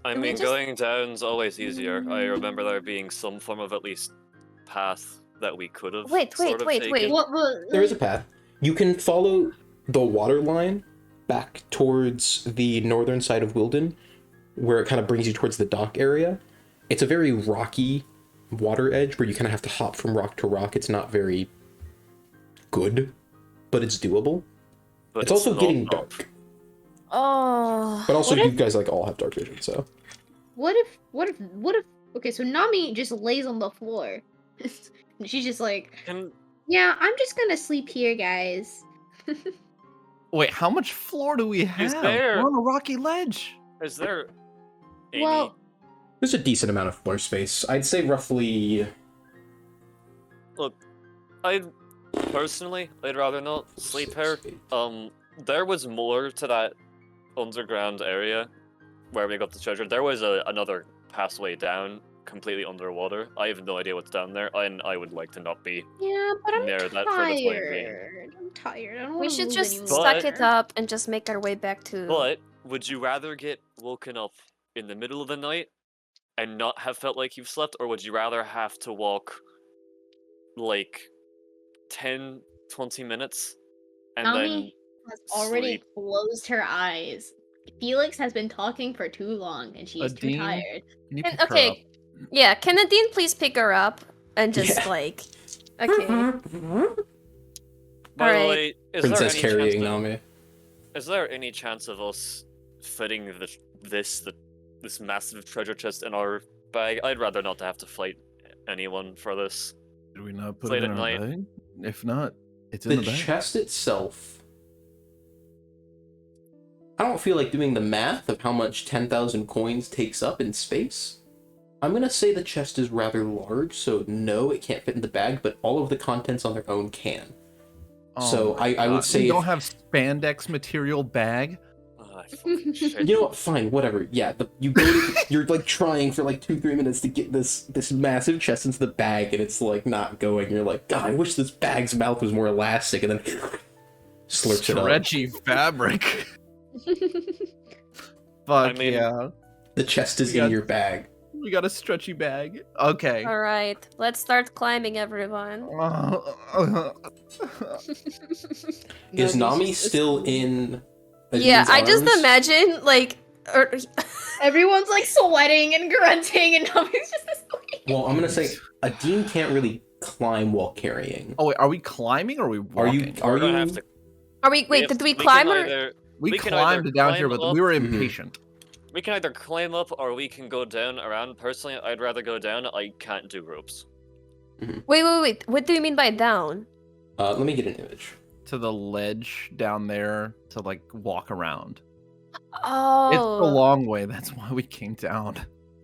I Can we mean, just- going down's always easier. I remember there being some form of at least path that we could have. Wait, sort of wait. taken. What? There is a path. You can follow the water line back towards the northern side of Wildden, where it kind of brings you towards the dock area. It's a very rocky water edge where you kind of have to hop from rock to rock. It's not very good, but it's doable. But It's also not getting up. dark. Oh. But also, What you if- guys like all have dark vision, so What if? Okay, so Nami just lays on the floor. She's just like, And yeah, I'm just gonna sleep here, guys. Wait, how much floor do we have? there- We're on a rocky ledge. is there any? Well, there's a decent amount of floor space. I'd say roughly. Look, I'd rather not sleep here. There was more to that underground area where we got the treasure. There was another pathway down, completely underwater. I have no idea what's down there, and I would like to not be. yeah, but I'm Near that for the time being. tired. I'm tired. I don't We wanna should move just anymore. stack it up and just make our way back to. But would you rather get woken up in the middle of the night and not have felt like you've slept, or would you rather have to walk like 10, 20 minutes and Nami then has already sleep? closed her eyes. Felix has been talking for too long, and she's too Adine? tired. Can you And- pick her okay. up? Yeah, can Nadine please pick her up and just Yeah. like. Okay. By the Alright. way, is Princess there any carrying chance Nami. is there any chance of us fitting this massive treasure chest in our bag? I'd rather not have to fight anyone for this. Did we not put Late it in at our night. bag? If not, it's in The the bag. chest itself. I don't feel like doing the math of how much 10,000 coins takes up in space. I'm gonna say the chest is rather large, so no, it can't fit in the bag, but all of the contents on their own can. So my I would God. say we don't if- have spandex material bag. I fucking shit. You know what? Fine, whatever. Yeah, you're like trying for like 2-3 minutes to get this massive chest into the bag, and it's like not going. You're like, God, I wish this bag's mouth was more elastic, and then slurps it up. Stretchy fabric. Fuck mean- yeah. The chest is We in got- your bag. We got a stretchy bag. Okay. All right, let's start climbing, everyone. Is Nami still in? Yeah, Adine's I just arms? imagine like. Everyone's like sweating and grunting, and Nami's just asleep. Well, I'm gonna say Adine can't really climb while carrying. Oh wait, are we climbing or are we Are walking? you? Are We're gonna you? have to. Are we? Wait, have- did we can climb or? either- we we can either climbed down here, climb but we were up- Mhm. impatient. We can either climb up or we can go down around. Personally, I'd rather go down. I can't do ropes. Wait. What do you mean by down? Let me get an image. to the ledge down there to like walk around. Oh. It's the long way. That's why we came down.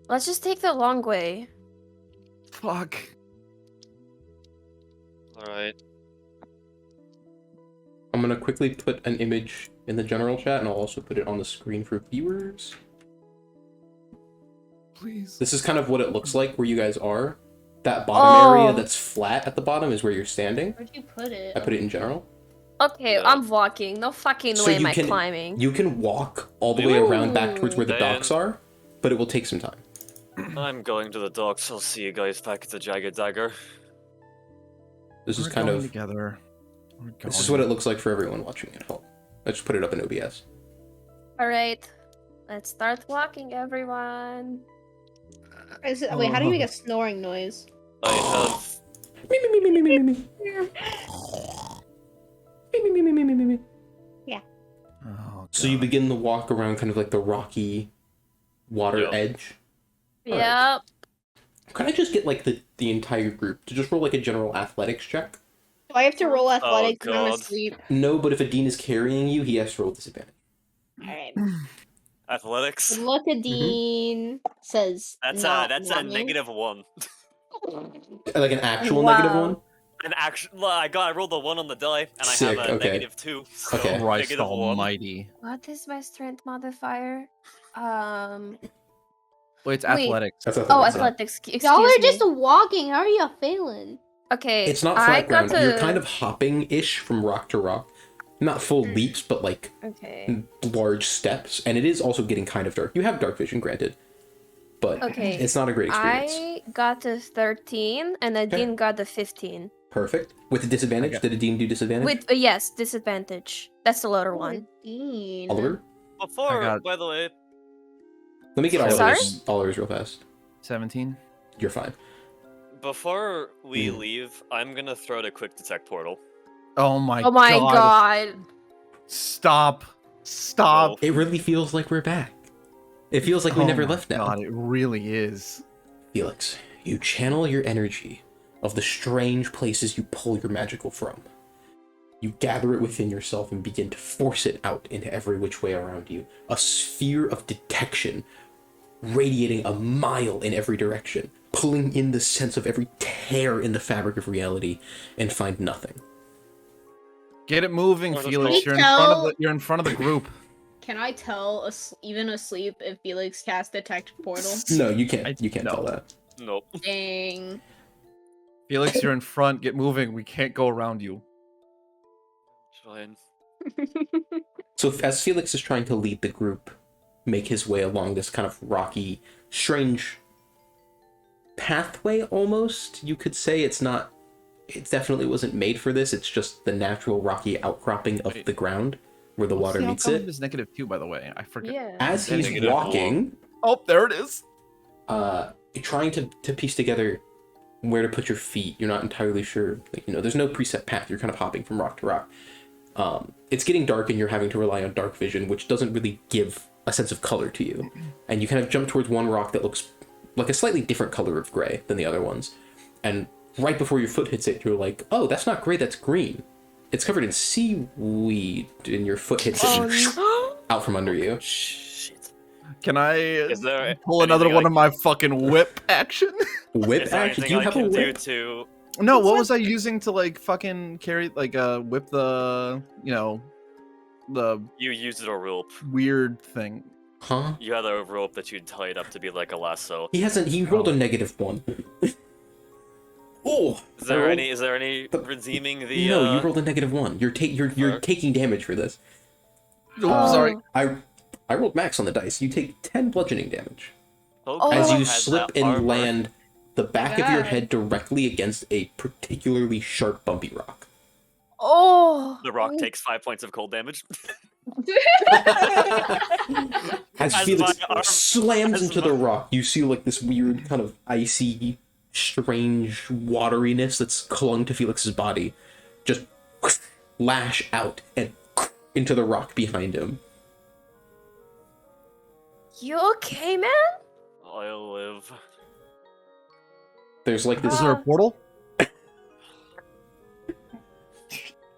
Let's just take the long way. Fuck. Alright. I'm gonna quickly put an image in the general chat, and I'll also put it on the screen for viewers. Please. This is kind of what it looks like where you guys are. That bottom area Oh. that's flat at the bottom is where you're standing. Where'd you put it? I put it in general. Okay, Yeah. I'm walking. No fucking So way you am I can- climbing. You can walk all the way around back towards where the Then- docks are, but it will take some time. I'm going to the docks. I'll see you guys back at the Jagged Dagger. This is We're kind going of together. this is what it looks like for everyone watching at home. I just put it up in OBS. Alright. Let's start walking, everyone. Wait, how do you make a snoring noise? I have. Me, me, me, me, me, me, me. Me, me, me, me, me, me, me, me. Oh, So you God. begin the walk around kind of like the rocky water Yeah. edge. Alright. Yep. Can I just get like the entire group to just roll like a general athletics check? Do I have to roll athletics when I'm God. asleep? No, but if a dean is carrying you, he has to roll disadvantage. Alright. Athletics. Good luck, Dean says. That's not a running. -1. Like an actual Wow. negative one? An actual. I rolled a 1 on the die, and Sick, I have a okay. -2. So Okay. Christ -1. almighty. What is my strength modifier? Wait, it's Wait. athletics. That's Oh, athletics. athletics. Excuse Y'all are me. just walking. How are you failing? Okay. It's not I flat got ground. You're to- kind of hopping-ish from rock to rock. Not full leaps, but like Okay. large steps. And it is also getting kind of dark. You have dark vision, granted. But Okay. it's not a great experience. I got a 13 and I Okay. Dean got a 15. Perfect. With a disadvantage? Okay. Did a dean do disadvantage? With yes, disadvantage. That's the lower one. Dean. Oliver? Before, got- by the way, Let me get Sorry? Oliver's real fast. 17. You're fine. before we Hmm. leave, I'm gonna throw out a quick detect portal. Oh my Oh my god. Stop. Stop. It really feels like we're back. It feels like we Oh never my left now. God, it really is. Felix, you channel your energy of the strange places you pull your magical from. You gather it within yourself and begin to force it out into every which way around you. A sphere of detection radiating a mile in every direction, pulling in the sense of every tear in the fabric of reality, and find nothing. Get it moving, Can Felix. you You're in front of the group. Can I tell, even asleep, if Felix cast detect portal? No, you can't. You can't no. tell that. Nope. Dang. Felix, you're in front. Get moving. We can't go around you. Fine. So as Felix is trying to lead the group, make his way along this kind of rocky, strange pathway almost, you could say. It definitely wasn't made for this. It's just the natural rocky outcropping of Wait. the ground where the What's water the meets outcome of it. this -2, by the way. I forget. Yeah. As he's Negative walking, Oh, there it is. trying to piece together where to put your feet, you're not entirely sure. Like, there's no preset path. You're kind of hopping from rock to rock. It's getting dark and you're having to rely on dark vision, which doesn't really give a sense of color to you. And you kind of jump towards one rock that looks like a slightly different color of gray than the other ones. And right before your foot hits it, you're like, oh, that's not gray, that's green. It's covered in seaweed, and your foot hits it and out from under you. Shit. Can I Is there pull another anything one I of my fucking whip action? Whip Is there action? anything Do you I have a can do whip? to? No, what was I using to like fucking carry like whip the the You used a rope. weird thing? Huh? You had a rope that you tied up to be like a lasso. He rolled a -1. Oh! Is there I any? Is there any redeeming the? No, you rolled a -1. You're Fuck. taking damage for this. Oh, sorry. I rolled max on the dice. You take 10 bludgeoning damage Hope as I you had slip that and armor. land the back of your God. head directly against a particularly sharp, bumpy rock. Oh. The rock takes 5 points of cold damage. As As Felix my arm- slams as into my- the rock, you see like this weird kind of icy, strange wateriness that's clung to Felix's body just lash out and into the rock behind him. You okay, man? I'll live. There's like this Is there a portal?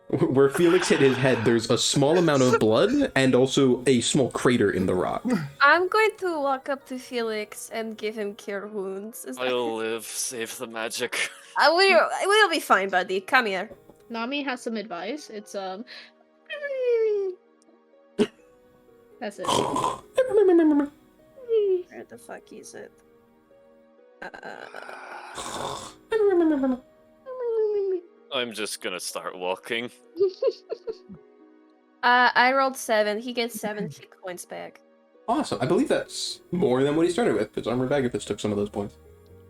Where Felix hit his head, there's a small amount of blood and also a small crater in the rock. I'm going to walk up to Felix and give him cure wounds. I'll live, save the magic. We'll be fine, buddy. Come here. Nami has some advice. It's That's it. Where the fuck is it? I'm just gonna start walking. I rolled 7. He gets 7 hit points back. Awesome. I believe that's more than what he started with, because Armor Vagabus took some of those points.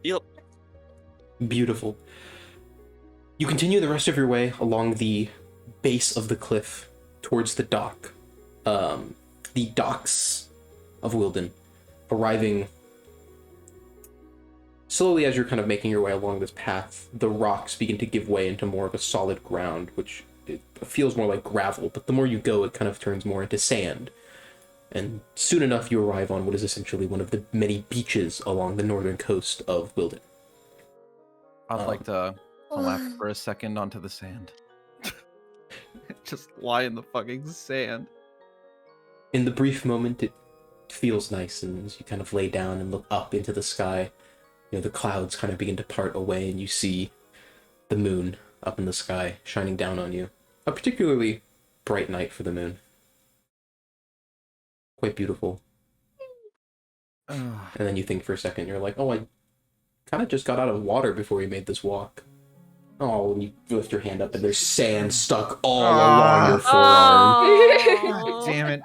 Yep. Beautiful. You continue the rest of your way along the base of the cliff towards the dock. The docks of Wildden, arriving slowly as you're kind of making your way along this path. The rocks begin to give way into more of a solid ground, which it feels more like gravel, but the more you go, it kind of turns more into sand. And soon enough, you arrive on what is essentially one of the many beaches along the northern coast of Wildden. I'd like to collapse for a second onto the sand. Just lie in the fucking sand. In the brief moment, it feels nice, and as you kind of lay down and look up into the sky, you know, the clouds kind of begin to part away, and you see the moon up in the sky shining down on you. A particularly bright night for the moon. Quite beautiful. And then you think for a second, you're like, oh, I kind of just got out of water before we made this walk. Oh, and you lift your hand up and there's sand stuck all along your forearm. God damn it.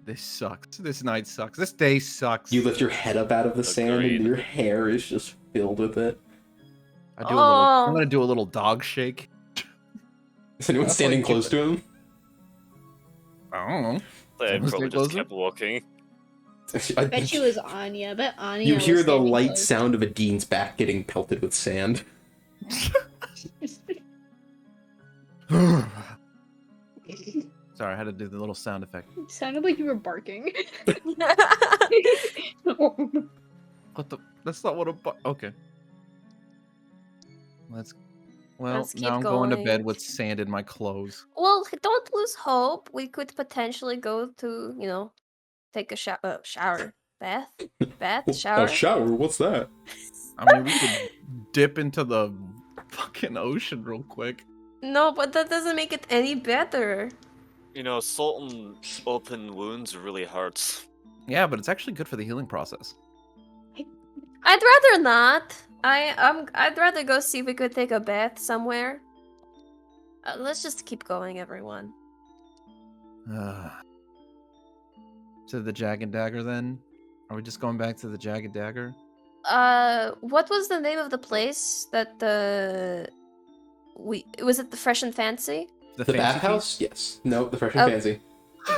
This sucks. This night sucks. This day sucks. You lift your head up out of the sand Agreed. and your hair is just filled with it. I'm gonna do a little dog shake. Is anyone That's standing like- close to him? I don't know. I Someone probably stay just closer? kept walking. I bet you it was Anya. I bet Anya. You was hear the standing light close. sound of a dean's back getting pelted with sand. Sorry, I had to do the little sound effect. It sounded like you were barking. What the? That's not what a. Okay. Well, Let's keep now I'm going to bed going. with sand in my clothes. Well, don't lose hope. We could potentially go to, take a shower. Bath? Shower? A shower? What's that? I mean, we could dip into the fucking ocean real quick. No, but that doesn't make it any better. You know, salt and open wounds really hurts. Yeah, but it's actually good for the healing process. I'd rather not. I'd rather go see if we could take a bath somewhere. Let's just keep going, everyone. To the Jagged Dagger, then? Are we just going back to the Jagged Dagger? What was the name of the place that was it the Fresh and Fancy? The fancy bathhouse? Yes. No, the Fresh and Oh. Fancy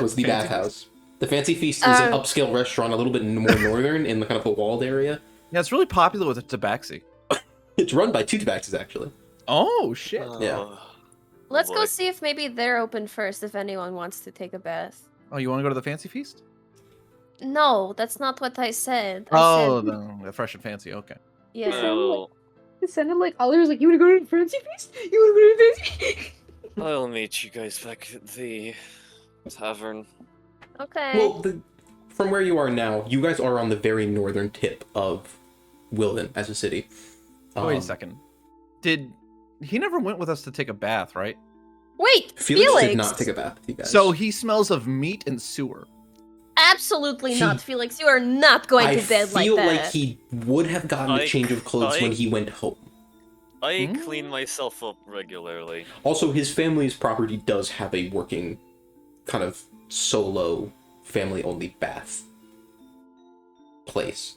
was the Fancy bathhouse. The Fancy Feast is an Oh. upscale restaurant, a little bit more northern, in the kind of a walled area. Yeah, it's really popular with the tabaxi. It's run by two tabaxis, actually. Oh, shit. Yeah. Let's go boy. see if maybe they're open first if anyone wants to take a bath. Oh, you want to go to the Fancy Feast? No, that's not what I said. Oh, said, the Fresh and Fancy, okay. yeah. Well, It sounded like Ollie was like, "You want to go to the fancy feast? You want to go to the fancy?" I'll meet you guys back at the tavern. Okay. Well, from where you are now, you guys are on the very northern tip of Wildden as a city. Wait a second. He never went with us to take a bath, right? Wait, Felix did not take a bath with you guys. So he smells of meat and sewer. Absolutely not, Felix. You are not going I to bed like feel that. like he would have gotten a I- change of clothes when I- he went home. I clean myself up regularly. Also, his family's property does have a working, kind of solo, family-only bath place.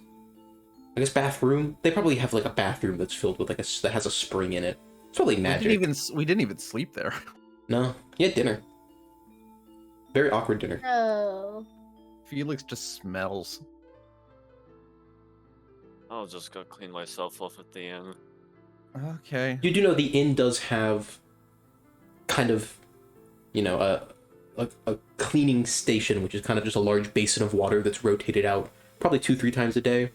I guess bathroom. They probably have like a bathroom that's filled with that has a spring in it. It's probably magic. We didn't even sleep there. No, he had dinner. Very awkward dinner. Oh. Felix just smells. I'll just go clean myself off at the end. Okay. You do know the inn does have kind of, a cleaning station, which is kind of just a large basin of water that's rotated out probably 2-3 times a day.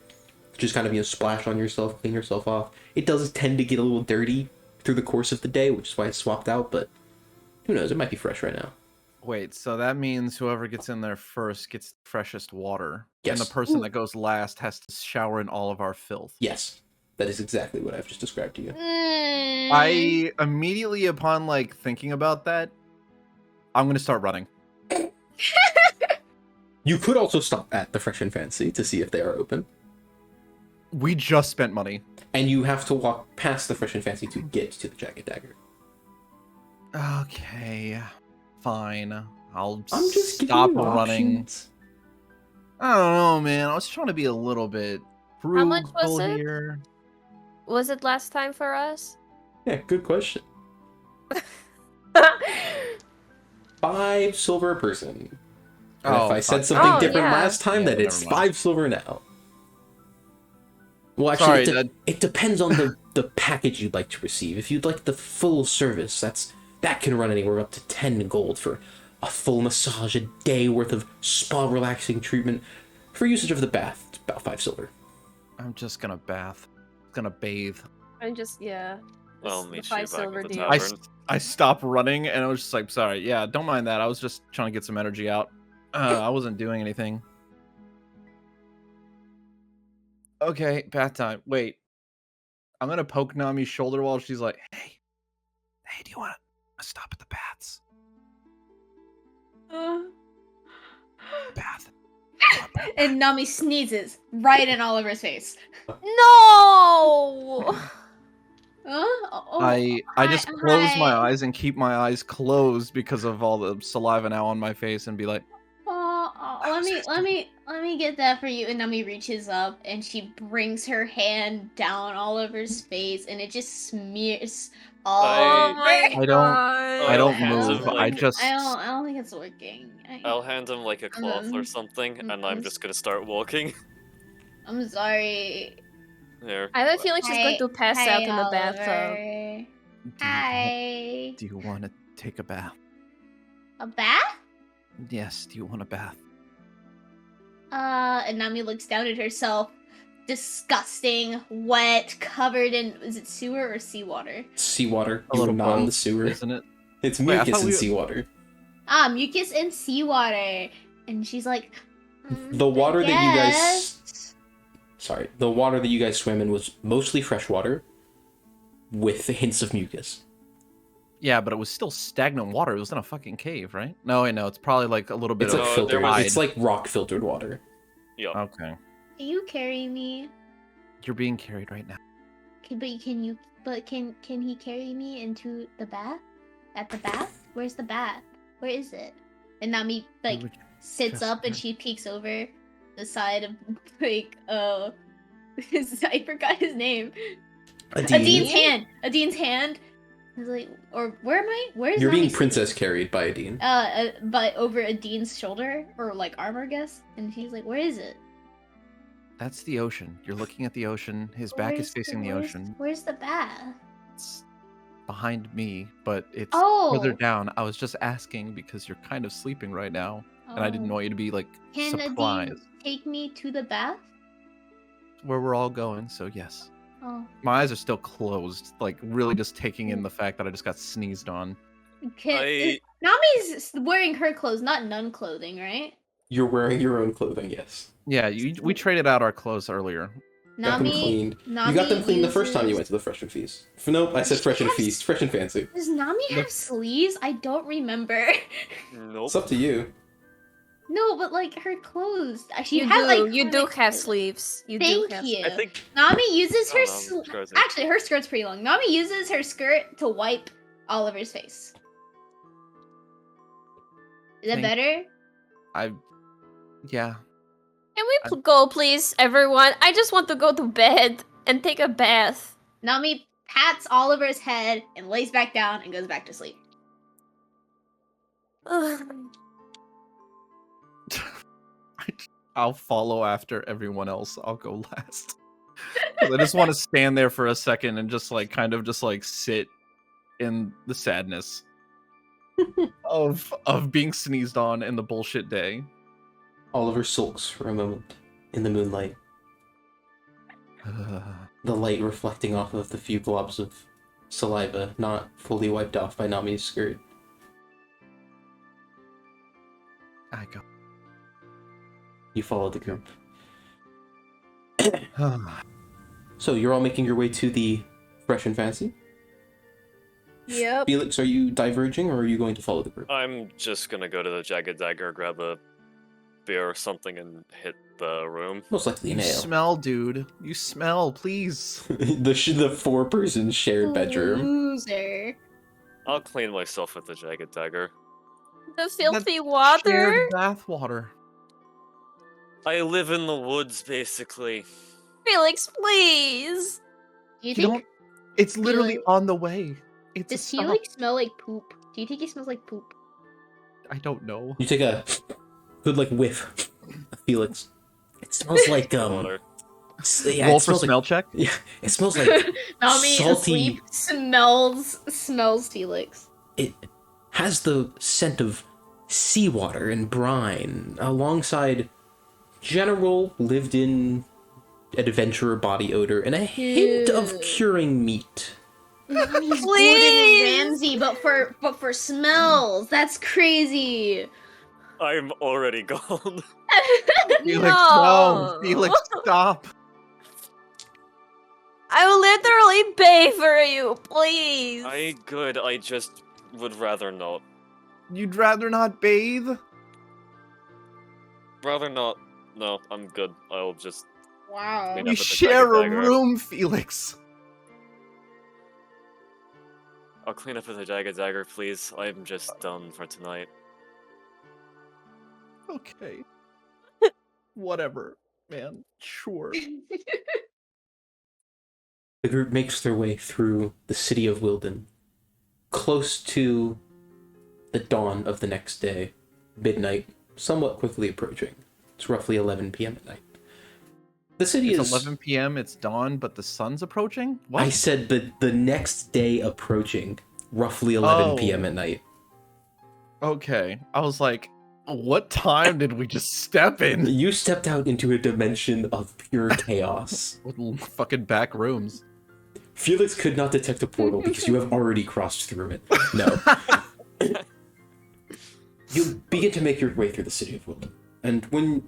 Just kind of, splash on yourself, clean yourself off. It does tend to get a little dirty through the course of the day, which is why it's swapped out, but who knows, it might be fresh right now. Wait, so that means whoever gets in there first gets the freshest water. And the Yes. person that goes last has to shower in all of our filth. Yes, that is exactly what I've just described to you. I immediately, upon like thinking about that, I'm gonna start running. You could also stop at the Fresh and Fancy to see if they are open. We just spent money. And you have to walk past the Fresh and Fancy to get to the Jagged Dagger. Okay, fine. I'll I'm just stop giving you running. options. I don't know, man. I was trying to be a little bit How much was frugal it? here. Was it last time for us? Yeah, good question. 5 silver a person. And Oh, if I said fuck. something Oh, different yeah. last time, Yeah, then it's never mind. 5 silver now. Well, actually, Sorry, it depends on the package you'd like to receive. If you'd like the full service, that can run anywhere up to 10 gold for a full massage, a day worth of spa relaxing treatment. For usage of the bath, it's about 5 silver. I'm just gonna bath. Gonna bathe. I'm just I'll the meet you 5 back silver at the deal. tavern. I stopped running and I was just like, sorry, yeah, don't mind that. I was just trying to get some energy out. I wasn't doing anything. Okay, bath time. Wait. I'm gonna poke Nami's shoulder while she's like, hey, do you want to stop at the baths? Bath. And Nami sneezes right in Oliver's face. No! I just close my eyes and keep my eyes closed because of all the saliva now on my face and be like, Let me get that for you. And Nami reaches up and she brings her hand down Oliver's face, and it just smears all I- over. I don't hands move. of, like- I don't think it's working. I'll hand him like a cloth or something, and I'm just gonna start walking. I'm sorry. There. I have a feeling she's going to pass out in the bathtub. Oliver. Hi. Do you want to take a bath? A bath? Yes, do you want a bath? And Nami looks down at herself. Disgusting, wet, covered in, is it sewer or seawater? Seawater. A You little were not in the both, sewer. isn't it? It's Wait, I mucus thought and we- seawater. Mucus and seawater. And she's like, The water I that you guys... guess. Sorry. The water that you guys swam in was mostly fresh water with hints of mucus. Yeah, but it was still stagnant water. It was in a fucking cave, right? No, wait, no. It's probably like a little bit It's of like there filtered. was- It's like rock filtered water. Yup. Okay. Can you carry me? You're being carried right now. Can he carry me into the bath? At the bath? Where's the bath? Where is it? And Nami like would sits just up and like- she peeks over the side of like I forgot his name. Adine's hand. Adine's hand. He's like, or where am I? Where is You're Nami being sitting? princess carried by Adine. But over Adine's shoulder or like arm, I guess. And he's like, where is it? That's the ocean. You're looking at the ocean. His back is Where's facing the ocean. Where's the bath? It's behind me, but it's Oh. further down. I was just asking because you're kind of sleeping right now, and I didn't Oh. want you to be like Can surprised. Adine take me to the bath? Where we're all going, so yes. Oh. My eyes are still closed, like really just taking in the fact that I just got sneezed on. Nami's wearing her clothes, not nun clothing, right? You're wearing your own clothing, yes. Yeah, we traded out our clothes earlier. Got them Nami, cleaned. Nami You got them cleaned the first time you uses- went to the Fresh and Feast. Nope, I said Fresh and Yes. Feast. Fresh and Fancy. Does Nami have sleeves? I don't remember. Nope. It's up to you. No, but like her clothes. She You had do. like You do like, have sleeves. You do Thank have you. I think. Nami uses her. I don't know, skirts are- Actually, her skirt's pretty long. Nami uses her skirt to wipe Oliver's face. Is that Thank- better? Yeah. Can we go, please, everyone? I just want to go to bed and take a bath. Nami pats Oliver's head and lays back down and goes back to sleep. I'll follow after everyone else. I'll go last. 'Cause I just want to stand there for a second and just like kind of just like sit in the sadness of being sneezed on in the bullshit day. Oliver sulks for a moment in the moonlight, the light reflecting off of the few globs of saliva not fully wiped off by Nami's skirt. I go. You follow the group. So you're all making your way to the Fresh and Fancy? Yep. Felix, are you diverging or are you going to follow the group? I'm just gonna go to the Jagged Dagger, grab a beer or something, and hit the room. Most likely You an ale. smell, dude. You smell, please. the four-person shared bedroom. Loser. I'll clean myself with the Jagged Dagger. The filthy Shared water. bath water. I live in the woods, basically. Felix, please. Do you You don't. think It's literally Felix- on the way. It's a does he stop. like smell like poop? Do you think he smells like poop? I don't know. You take a good like whiff of Felix. It smells like Water. yeah, Roll it for smells like smell check. yeah, it smells like Nami salty. asleep smells Felix. It has the scent of seawater and brine alongside general lived-in adventurer body odor and a hint of Ew. curing meat. Nami's Gordon Please! Ramsay, but for smells. That's crazy. I'm Felix, already gone. no. Felix, stop. I will literally pay for you, please. Good. I just would rather not. You'd rather not bathe? Rather not. No, I'm good. I'll just. Wow. Clean We up with the share Jagged a Dagger. room, Felix. I'll clean up with a Jagged Dagger, please. I'm just done for tonight. Okay. Whatever, man. Sure. The group makes their way through the city of Wildden, close to the dawn of the next day, midnight, somewhat quickly approaching. It's roughly 11 p.m. at night. The city It's is 11 p.m. It's dawn, but the sun's approaching. What? I said the next day approaching, roughly 11 p.m. at night. Okay. I was like, what time did we just step in? You stepped out into a dimension of pure chaos. With fucking back rooms. Felix could not detect a portal because you have already crossed through it. No. You begin to make your way through the city of Wildden, and when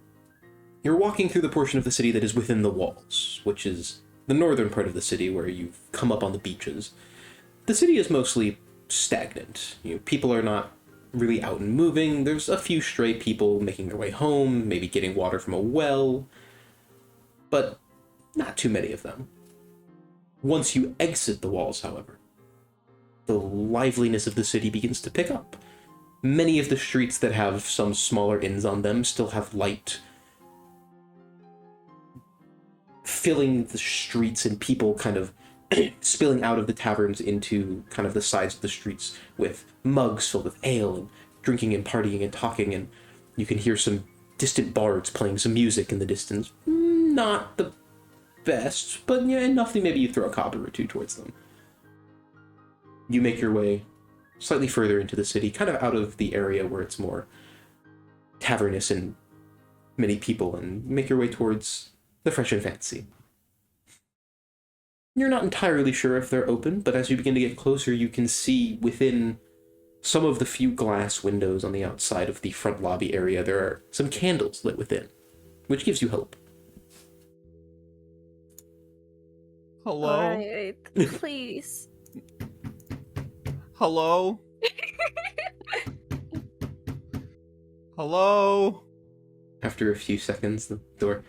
you're walking through the portion of the city that is within the walls, which is the northern part of the city where you've come up on the beaches, the city is mostly stagnant. People are not really out and moving. There's a few stray people making their way home, maybe getting water from a well, but not too many of them. Once you exit the walls, however, the liveliness of the city begins to pick up. Many of the streets that have some smaller inns on them still have light filling the streets and people kind of spilling out of the taverns into kind of the sides of the streets with mugs filled with ale and drinking and partying and talking, and you can hear some distant bards playing some music in the distance. Not the best, but yeah, enough that maybe you throw a copper or two towards them. You make your way slightly further into the city, kind of out of the area where it's more tavernous and many people, and make your way towards the Fresh and Fancy. You're not entirely sure if they're open, but as you begin to get closer, you can see within some of the few glass windows on the outside of the front lobby area, there are some candles lit within, which gives you hope. Hello? Alright, please. Hello? Hello? After a few seconds, the door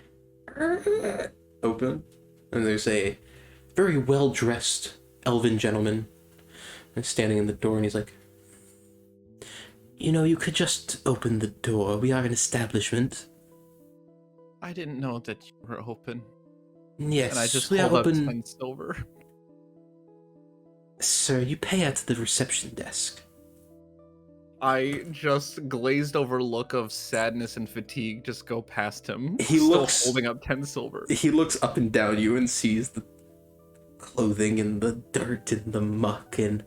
open, and there's a very well-dressed elven gentleman standing in the door, and he's like, you could just open the door. We are an establishment. I didn't know that you were open. Yes, And I just we are pulled up open. 10 silver. Sir, you pay at the reception desk. I just glazed over look of sadness and fatigue just go past him. He still looks- holding up 10 silver. He looks up and down you and sees the clothing and the dirt and the muck, and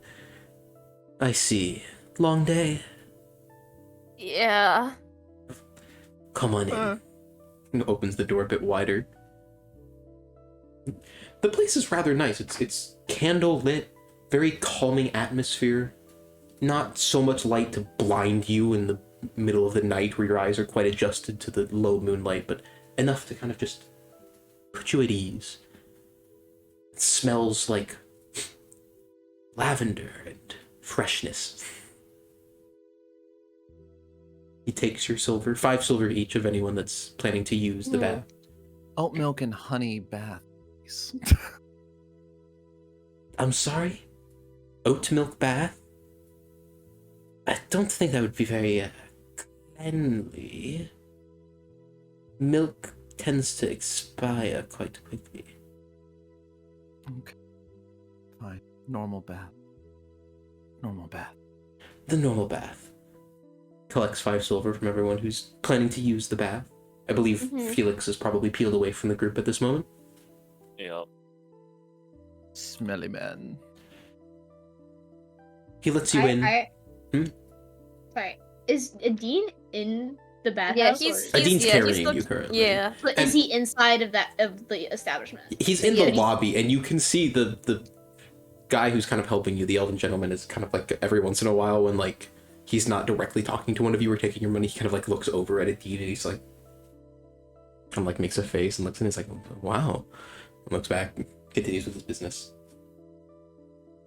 I see. Long day. Yeah. Come on in. And opens the door a bit wider. The place is rather nice. It's candle lit, very calming atmosphere. Not so much light to blind you in the middle of the night where your eyes are quite adjusted to the low moonlight, but enough to kind of just put you at ease. It smells like lavender and freshness. He takes your silver, 5 silver each of anyone that's planning to use the bath. Oat milk and honey bath. I'm sorry? Oat milk bath? I don't think that would be very cleanly. Milk tends to expire quite quickly. Okay. Fine. Normal bath. Normal bath. The normal bath. Collects 5 silver from everyone who's planning to use the bath. I believe Felix is probably peeled away from the group at this moment. Yep. Smelly man. He lets you in. Sorry. Is Dean in the bathhouse? Yeah, or- Dean's carrying you currently. Yeah. But is he inside of the establishment? He's in the lobby, and you can see the guy who's kind of helping you, the elven gentleman, is kind of like every once in a while when like he's not directly talking to one of you or taking your money, he kind of like looks over at a Dean and he's like kind of like makes a face and looks and he's like, wow. And looks back and continues with his business.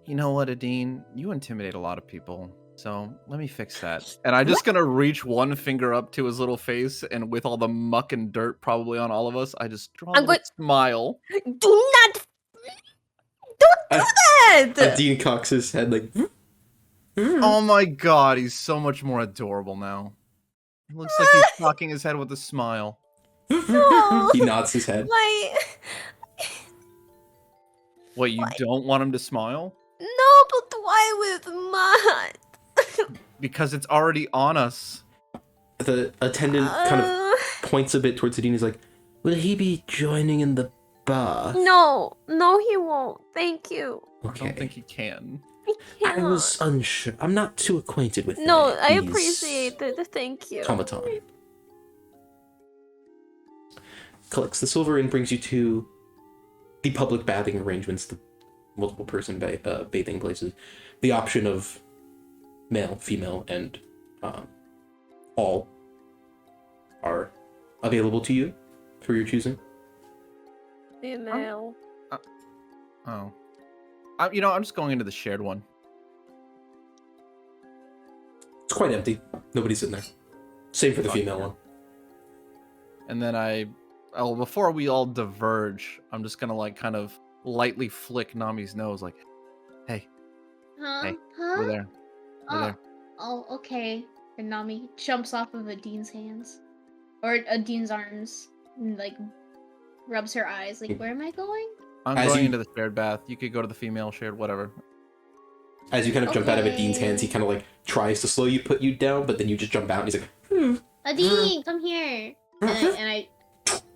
You know what, Adine? You intimidate a lot of people. So let me fix that. And I'm just gonna reach one finger up to his little face, and with all the muck and dirt probably on all of us, I just draw a little smile. Do not. Don't do that. Dean cocks his head like. Oh my god, he's so much more adorable now. He looks like he's cocking his head with a smile. No. He nods his head. My. What, you don't want him to smile? No, but why with mud? Because it's already on us. The attendant kind of points a bit towards Dean. He's like, will he be joining in the bath? No, he won't. Thank you. Okay. I don't think he can. I was unsure. I'm not too acquainted with No, I these appreciate it. Thank you. automaton. Collects the silver and brings you to the public bathing arrangements, the multiple person bathing places. The option of male, female, and all are available to you for your choosing. Female. Oh. I'm just going into the shared one. It's quite empty. Nobody's in there. Same for the female one. And then before we all diverge, I'm just gonna like kind of lightly flick Nami's nose, like, hey, hey, we're there. We're there. Oh, okay. And Nami jumps off of Adine's hands. Or Adine's arms. And, like, rubs her eyes. Like, where am I going? I'm As going you- into the shared bath. You could go to the female shared, whatever. As you kind of jump out of Okay. Dean's hands, he kind of like tries to slow you, put you down, but then you just jump out and he's like, Adine, come here.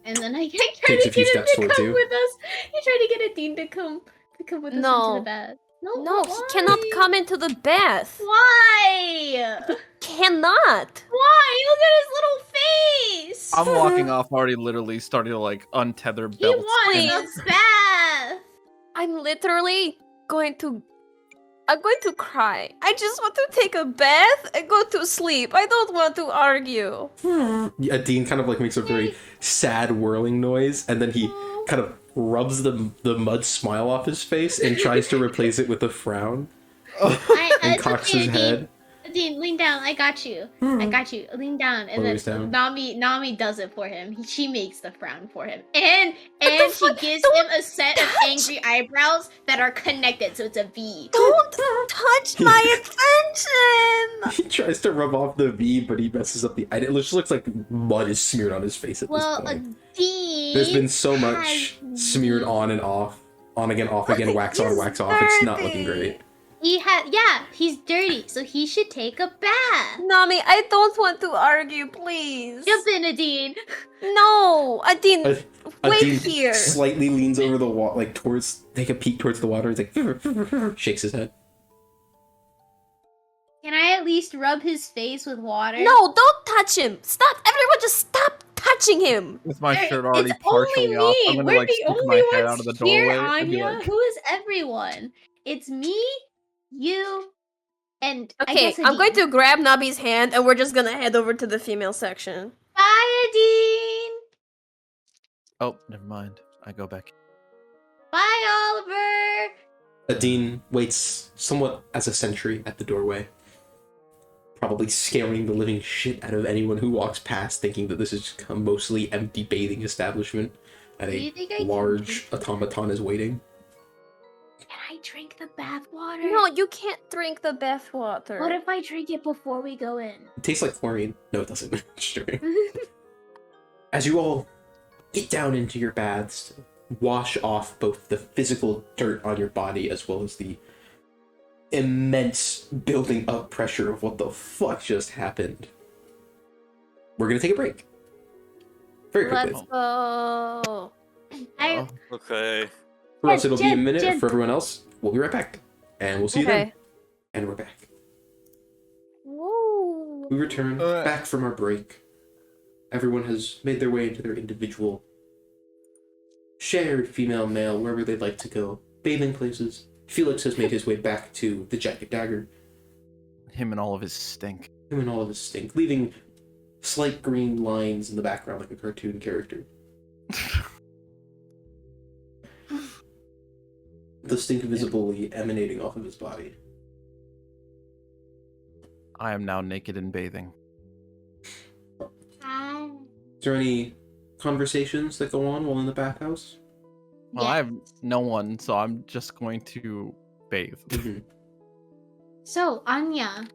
And then I try Takes to a few get him steps to towards come you. with us. I try to get Adine to come with us No. into the bath. No, he why? cannot come into the bath. Why? Cannot. Why? Look at his little face. I'm walking off already, literally starting to like untether He belts. wants a bath. I'm literally going to cry. I just want to take a bath and go to sleep. I don't want to argue. Dean kind of like makes a very sad whirling noise, and then he kind of rubs the mud smile off his face and tries to replace it with a frown and It's cocks okay, his head. Adine, lean down. I got you. I got you. Lean down. And Lowers then down. Nami does it for him. She makes the frown for him. And the she fuck? gives Don't him a set of touch. angry eyebrows that are connected, so it's a V. Don't touch my attention. He tries to rub off the V, but he messes up the. It just looks like mud is smeared on his face at Well, this point. Adine. There's been so much has- smeared on and off, on again, off again, wax on, wax off. It's not looking great. He's dirty, so he should take a bath. Nami, I don't want to argue, please. Jump in, Adine. No, Adine, wait Dean here. slightly leans over the wall, like take a peek towards the water. He's like, shakes his head. Can I at least rub his face with water? No, don't touch him. Stop. Everyone just stop touching him. With my There- shirt already it's only partially off, I'm me. gonna We're like the stick only my head ones out of the here, doorway and be Anya. like, Who is everyone? It's me, you, and I Okay, guess I'm going Adine. to grab Nobby's hand and we're just gonna head over to the female section. Bye, Adine. Oh, never mind. I go back. Bye, Oliver. Adine waits somewhat as a sentry at the doorway, probably scaring the living shit out of anyone who walks past, thinking that this is a mostly empty bathing establishment, and Do you a think I can large drink- automaton is waiting. Can I drink the bath water? No, you can't drink the bath water. What if I drink it before we go in? It tastes like chlorine. No, it doesn't. Sure. As you all get down into your baths, wash off both the physical dirt on your body as well as the immense building up pressure of what the fuck just happened, we're gonna take a break. Very quickly. Let's go. I Okay. For us, it'll be a Jen, minute. Jen. For everyone else, we'll be right back. And we'll see you then. Okay. And we're back. Woo. We return back from our break. Everyone has made their way into their individual shared female, male, wherever they'd like to go. Bathing places. Felix has made his way back to the Jagged Dagger. Him and all of his stink. Him and all of his stink, leaving slight green lines in the background like a cartoon character. The stink visibly emanating off of his body. I am now naked and bathing. Hi. Is there any conversations that go on while in the bathhouse? Well, I have no one, so I'm just going to bathe. Mhm. So, Anya,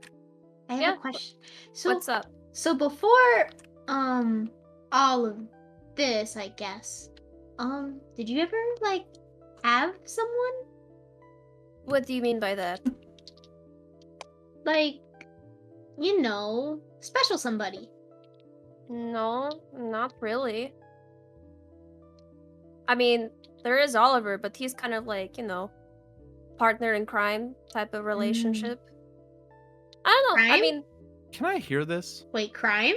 I have Yeah, a question. So, What's up? so before all of this, I guess, did you ever like have someone? What do you mean by that? Like, you know, special somebody. No, not really. I mean, there is Oliver, but he's kind of like, you know, partner in crime type of relationship. I don't know. I Crime? mean, Can I hear this? Wait, crime?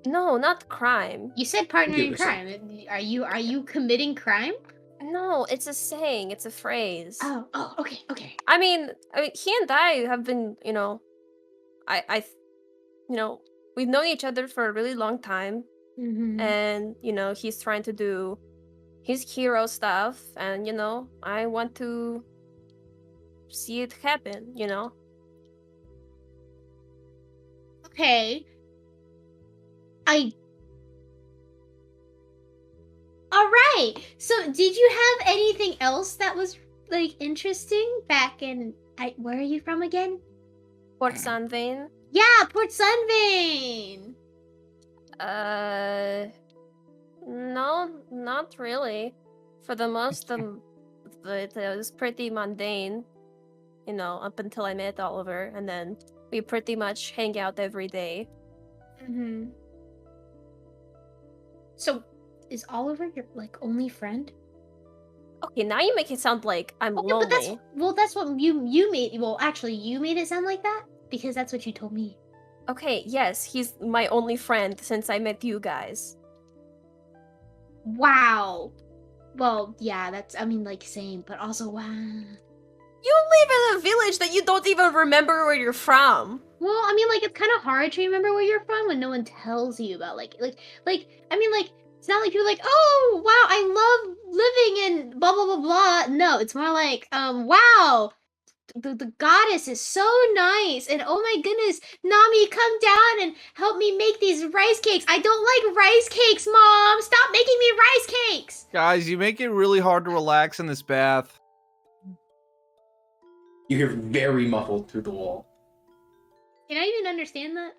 no, not crime. You said partner Yeah, in that's crime. Are you committing crime? No, it's a saying. It's a phrase. Oh, okay, okay. I mean, he and I have been, you know, you know, we've known each other for a really long time, Mm-hmm. and you know, he's trying to do his hero stuff, and you know, I want to see it happen. You know. Okay. Alright! So, did you have anything else that was, like, interesting back in... where are you from again? Port Sunvane. Yeah, Port Sunvane! No, not really. For the most, it was pretty mundane, you know, up until I met Oliver, and then we pretty much hang out every day. Mm-hmm. So, is Oliver your, like, only friend? Okay, now you make it sound like I'm Okay, lonely. but that's what you made... Well, actually, you made it sound like that? Because that's what you told me. Okay, yes, he's my only friend since I met you guys. Wow! Well, yeah, that's... I mean, like, same, but also, wow... You live in a village that you don't even remember where you're from. Well, I mean, like, it's kind of hard to remember where you're from when no one tells you about, like, I mean, like, it's not like you're like, oh, wow, I love living in blah, blah, blah, blah. No, it's more like, wow, the goddess is so nice, and oh my goodness, Nami, come down and help me make these rice cakes. I don't like rice cakes, Mom. Stop making me rice cakes. Guys, you make it really hard to relax in this bath. You hear very muffled through the wall. Can I even understand that?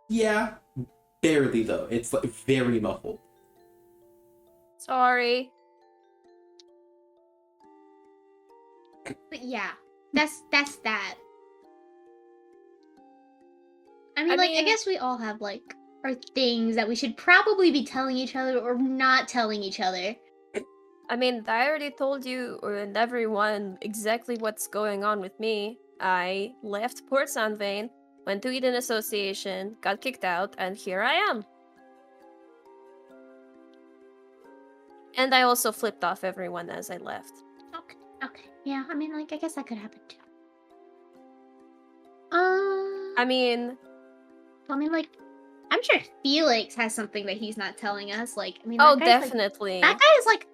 Yeah, barely though. It's like very muffled. Sorry. But yeah, that's that. I mean, I like, I mean- guess we all have, like, our things that we should probably be telling each other or not telling each other. I mean, I already told you and everyone exactly what's going on with me. I left Port Sunvane, went to Eden Association, got kicked out, and here I am. And I also flipped off everyone as I left. Okay. Yeah, I mean, like, I guess that could happen too. I mean, like, I'm sure Felix has something that he's not telling us. Like, I mean, oh, that guy's, definitely. Like, that guy is like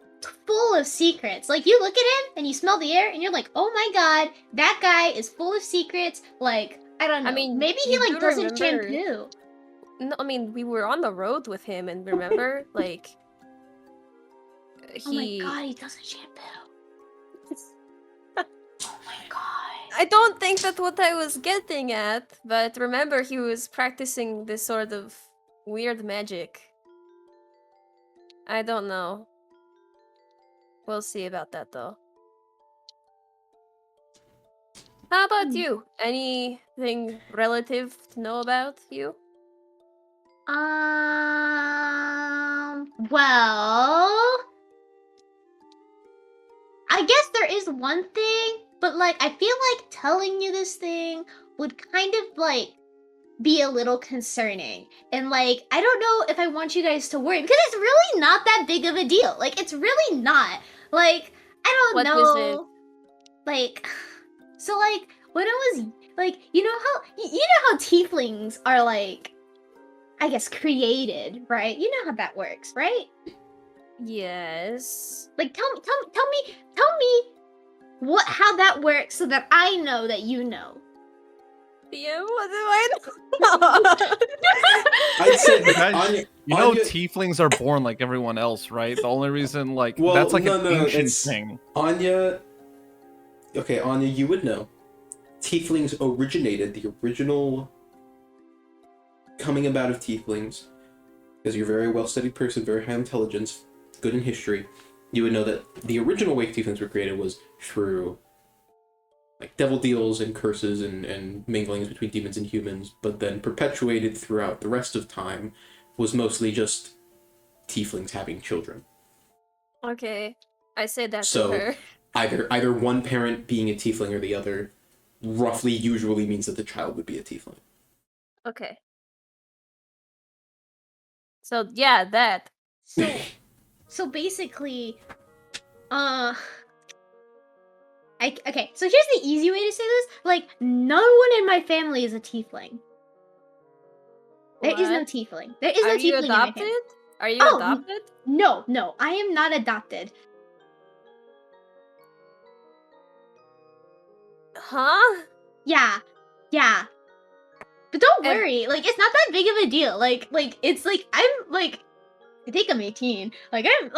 full of secrets. Like, you look at him and you smell the air and you're like, oh my god, that guy is full of secrets. Like, I don't know. I mean, maybe he you like do doesn't remember- shampoo. No, I mean, we were on the road with him, and remember, like, Oh my god, he doesn't shampoo. Oh my god. I don't think that's what I was getting at, but remember, he was practicing this sort of weird magic. I don't know. We'll see about that, though. How about you? Anything relative to know about you? Well, I guess there is one thing, but like I feel like telling you this thing would kind of like be a little concerning. And like I don't know if I want you guys to worry because it's really not that big of a deal. Like it's really not. Like I don't What know. was it? Like so like when I was like you know how tieflings are like I guess created, right? You know how that works, right? Yes. Like tell me how that works so that I know that you know. Yeah, what do I know? I'd say Guys, Anya, You know, Anya- tieflings are born like everyone else, right? The only reason, like, Well, that's like no, an no, ancient it's- thing. Anya. Okay, Anya, you would know. Tieflings originated, the original coming about of tieflings, because you're a very well-studied person, very high intelligence, good in history. You would know that the original way tieflings were created was through like devil deals and curses and minglings between demons and humans, but then perpetuated throughout the rest of time was mostly just tieflings having children. Okay, I said that So, to her. Either one parent being a tiefling or the other roughly usually means that the child would be a tiefling. Okay. So yeah, that. So basically, okay, so here's the easy way to say this. Like, no one in my family is a tiefling. There is no What? tiefling. There is no Are tiefling you in my adopted? family. Are you Oh, adopted? No, I am not adopted. Huh? Yeah. But don't And- worry, like, it's not that big of a deal. Like, it's like, I'm, like, I think I'm 18. Like, I'm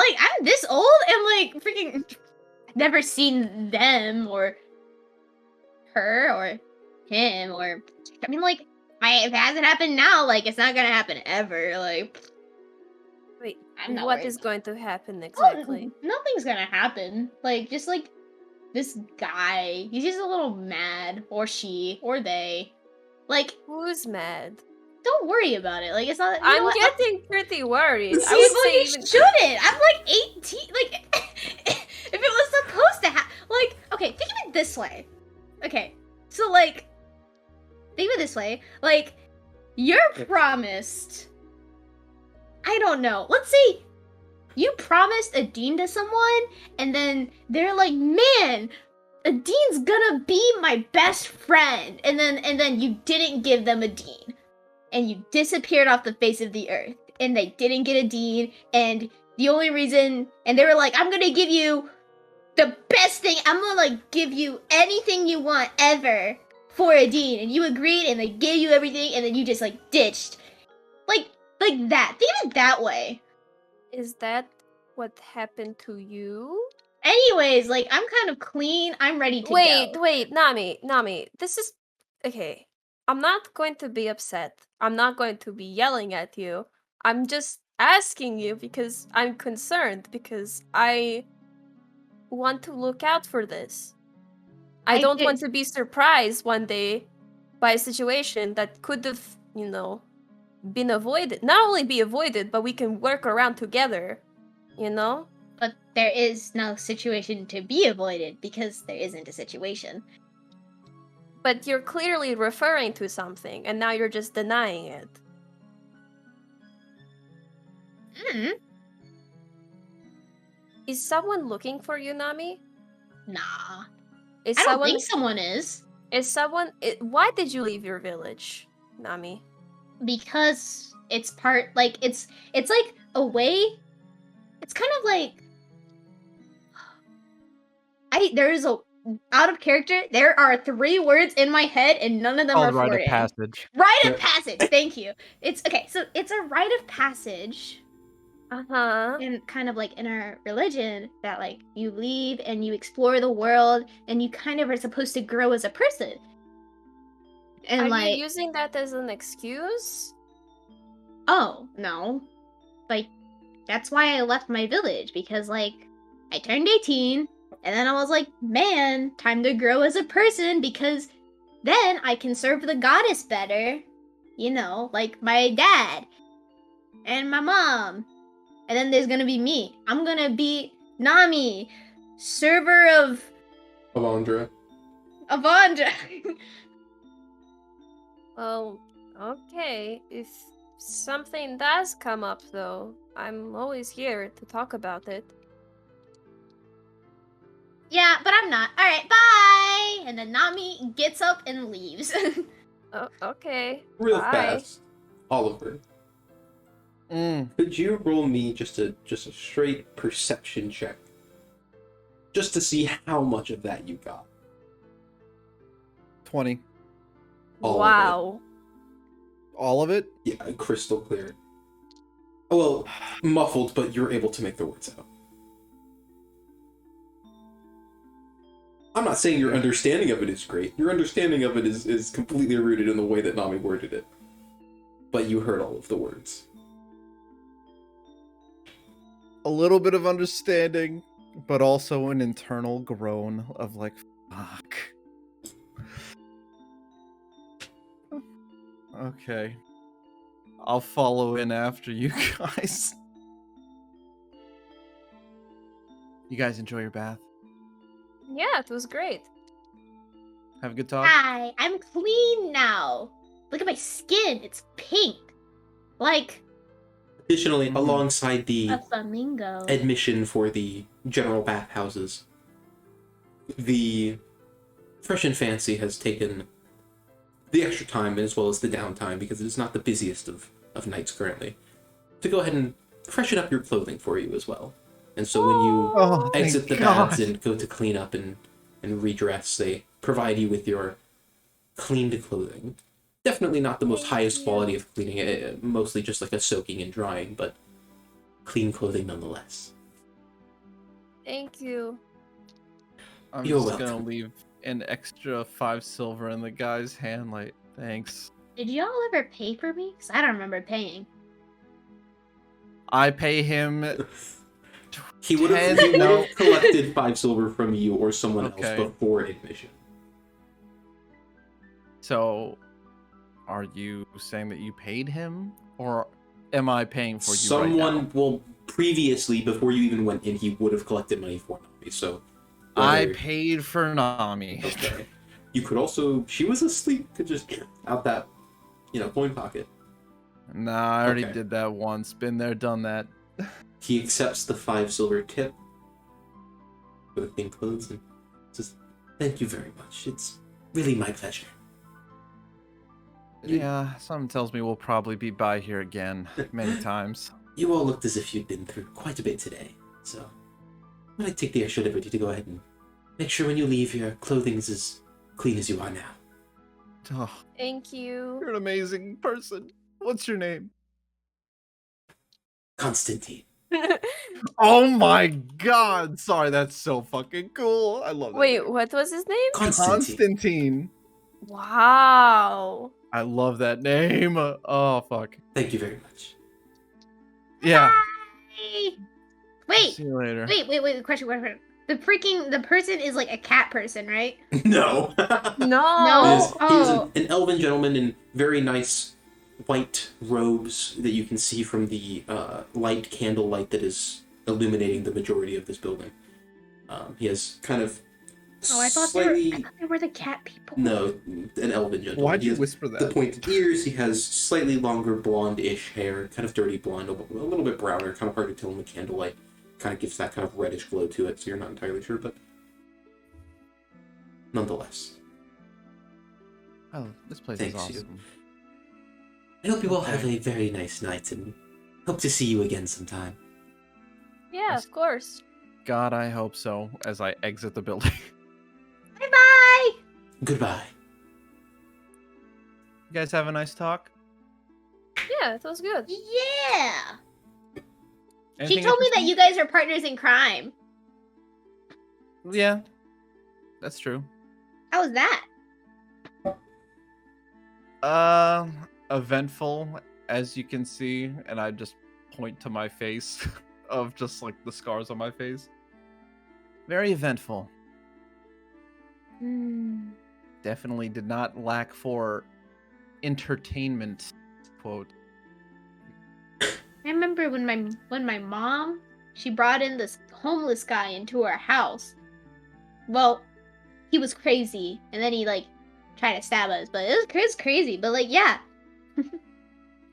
this old and, like, freaking never seen them or her or him or, I mean, like, if it hasn't happened now, like, it's not gonna happen ever. Like, Wait, I'm not what worried is going to happen Oh, exactly? nothing's gonna happen. Like, just like this guy. He's just a little mad. Or she. Or they. Like, Who's mad? don't worry about it. Like, it's not. You know I'm what? getting pretty worried. See, I would well, say you even. shouldn't. I'm like 18. Like, if it was supposed to happen. Like, okay, think of it this way. Okay, so, like, think of it this way. Like, you're promised. I don't know. Let's say you promised a dean to someone, and then they're like, man, a dean's gonna be my best friend. And then you didn't give them a dean. And you disappeared off the face of the earth. And they didn't get a dean. And the only reason, and they were like, I'm gonna give you the best thing. I'm gonna like give you anything you want ever for a dean. And you agreed, and they gave you everything, and then you just like ditched. Like that. Think of it that way. Is that what happened to you? Anyways, like, I'm kind of clean. I'm ready to go. Wait, Nami. This is okay. I'm not going to be upset. I'm not going to be yelling at you. I'm just asking you because I'm concerned because I want to look out for this. I don't want to be surprised one day by a situation that could have, been avoided. Not only be avoided, but we can work around together, But there is no situation to be avoided because there isn't a situation. But you're clearly referring to something, and now you're just denying it. Is someone looking for you, Nami? Nah. Is I don't someone? think someone is. Is someone? Why did you leave your village, Nami? Because it's part like it's like a way. It's kind of like there's a out of character. There are 3 words in my head and none of them are Called rite of Floridian. passage. Rite of passage. Thank you. It's okay. So it's a rite of passage. And kind of like in our religion that like you leave and you explore the world and you kind of are supposed to grow as a person. And Are like you using that as an excuse? oh no, like that's why I left my village because like I turned 18 and then I was like, man, time to grow as a person because then I can serve the goddess better, you know, like my dad and my mom. And then there's gonna be me. I'm gonna be Nami, server of Avandra. Avandra. Well, okay. If something does come up, though, I'm always here to talk about it. Yeah, but I'm not. All right, bye. And then Nami gets up and leaves. Oh, okay. Real Bye. fast. Oliver, could you roll me just a straight perception check? Just to see how much of that you got. 20. All of Wow. All of it? Yeah, crystal clear. Oh, well, muffled, but you're able to make the words out. I'm not saying your understanding of it is great. Your understanding of it is completely rooted in the way that Nami worded it. But you heard all of the words. A little bit of understanding, but also an internal groan of like, fuck. Okay. I'll follow in after you guys. You guys enjoy your bath? Yeah, it was great. Have a good talk? Hi, I'm clean now. Look at my skin. It's pink. Like Additionally, alongside the a flamingo. admission for the general bathhouses, the Fresh and Fancy has taken the extra time as well as the downtime, because it is not the busiest of nights currently, to go ahead and freshen up your clothing for you as well. And so when you exit the baths and go to clean up and redress, they provide you with your cleaned clothing. Definitely not the most highest quality of cleaning, mostly just like a soaking and drying, but clean clothing nonetheless. Thank you. I'm You're just gonna welcome. leave an extra 5 silver in the guy's hand, like, thanks. Did y'all ever pay for me? Because I don't remember paying. I pay him. He would have 10 collected 5 silver from you or someone Okay. else before admission. So, are you saying that you paid him, or am I paying for you Someone, right now? well, previously, before you even went in, he would have collected money for Nami, so... I whether- paid for Nami. Okay. You could also... She was asleep, could just out that, coin pocket. Nah, I already Okay. did that once. Been there, done that. He accepts the 5 silver tip for the clean clothes and says, "Thank you very much. It's really my pleasure." Yeah, something tells me we'll probably be by here again many times. You all looked as if you'd been through quite a bit today, so I'm gonna take the extra liberty to go ahead and make sure when you leave your clothing is as clean as you are now. Oh, Thank you. you're an amazing person. What's your name? Constantine. Oh my god! Sorry, that's so fucking cool. I love that. Wait, name. what was his name? Constantine. Wow. I love that name. Oh fuck. Thank you very much. Yeah. Hey. Wait, See you later. wait. Question. The person is like a cat person, right? No. No. He is an elven gentleman in very nice white robes that you can see from the candlelight that is illuminating the majority of this building. He has kind of Oh, I thought slightly... they were the cat people. No, an elven gentleman. Why'd He you has whisper the that? pointed ears. He has slightly longer blonde-ish hair, kind of dirty blonde, a little bit browner, kind of hard to tell in the candlelight. kind of gives that kind of reddish glow to it, so you're not entirely sure, but nonetheless. Oh, this place Thanks, is you. awesome. I hope you all have Okay. a very nice night, and hope to see you again sometime. Yeah, of course. God, I hope so. As I exit the building. Bye bye. Goodbye. You guys have a nice talk. Yeah, it was good. Yeah. She Anything told me that interesting? you guys are partners in crime. Yeah, that's true. How was that? Eventful, as you can see, and I just point to my face of just like the scars on my face. Very eventful. Definitely did not lack for entertainment. Quote. I remember when my mom, she brought in this homeless guy into our house. Well, he was crazy, and then he like tried to stab us, but it was crazy. But like, yeah.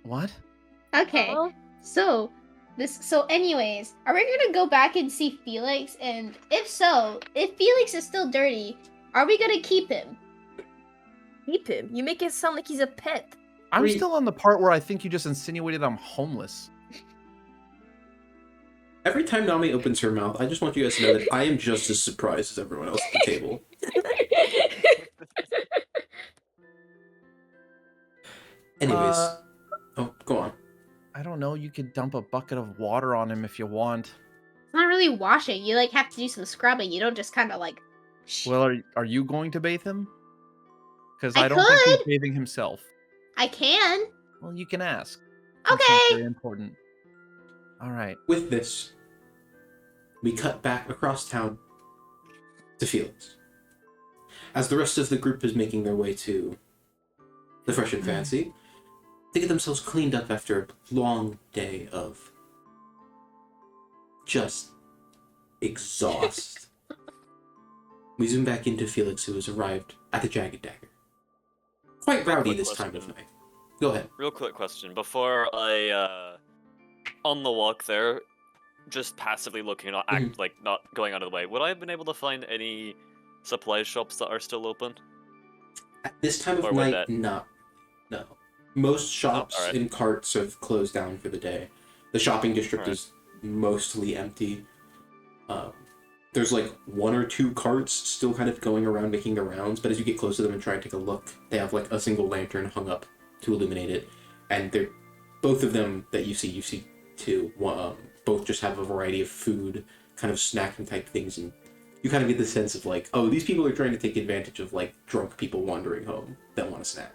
What? Okay. Huh? So anyways, are we gonna go back and see Felix? And if so, if Felix is still dirty, are we gonna keep him? Keep him. You make it sound like he's a pet. I'm Wait. still on the part where I think you just insinuated I'm homeless. Every time Nami opens her mouth, I just want you guys to know that I am just as surprised as everyone else at the table. Anyways, oh, go on. I don't know. You could dump a bucket of water on him if you want. It's not really washing. You like have to do some scrubbing. You don't just kind of like. Well, are you going to bathe him? Because I I don't think he's could. bathing himself. I can. Well, you can ask. That sounds Okay. very important. All right. With this, we cut back across town to Felix. As the rest of the group is making their way to the Fresh and Fancy, they get themselves cleaned up after a long day of just exhaust. We zoom back into Felix, who has arrived at the Jagged Dagger. Quite rowdy this time of night. Go ahead. Real quick question. Before I, on the walk there, just passively looking, not like not going out of the way, would I have been able to find any supply shops that are still open? At this time Or of would night, that- no. Most shops alright. and carts have closed down for the day. The shopping district Alright. is mostly empty. There's like one or two carts still kind of going around making the rounds, but as you get close to them and try and take a look, they have like a single lantern hung up to illuminate it. And they're both of them that you see two. Both just have a variety of food, kind of snacking type things, and you kind of get the sense of like, oh, these people are trying to take advantage of like drunk people wandering home that want a snack.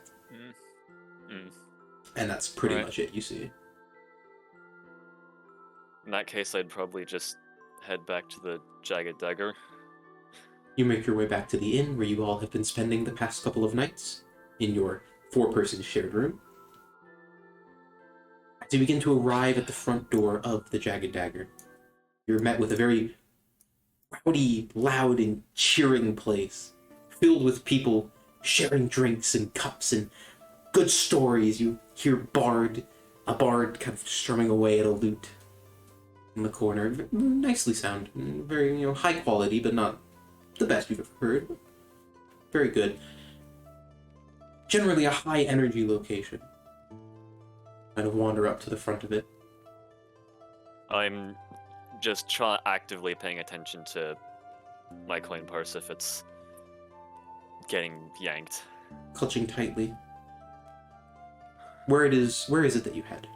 And that's pretty Alright. much it you see. In that case, I'd probably just head back to the Jagged Dagger. You make your way back to the inn where you all have been spending the past couple of nights in your 4-person shared room. As you begin to arrive at the front door of the Jagged Dagger, you're met with a very rowdy, loud, and cheering place, filled with people sharing drinks and cups and good stories. You hear a bard kind of strumming away at a lute in the corner. Nicely sound, very, high quality, but not the best you've ever heard. Very good. Generally a high energy location. Kind of wander up to the front of it. I'm just actively paying attention to my coin purse if it's getting yanked. Clutching tightly. Where is it that you head?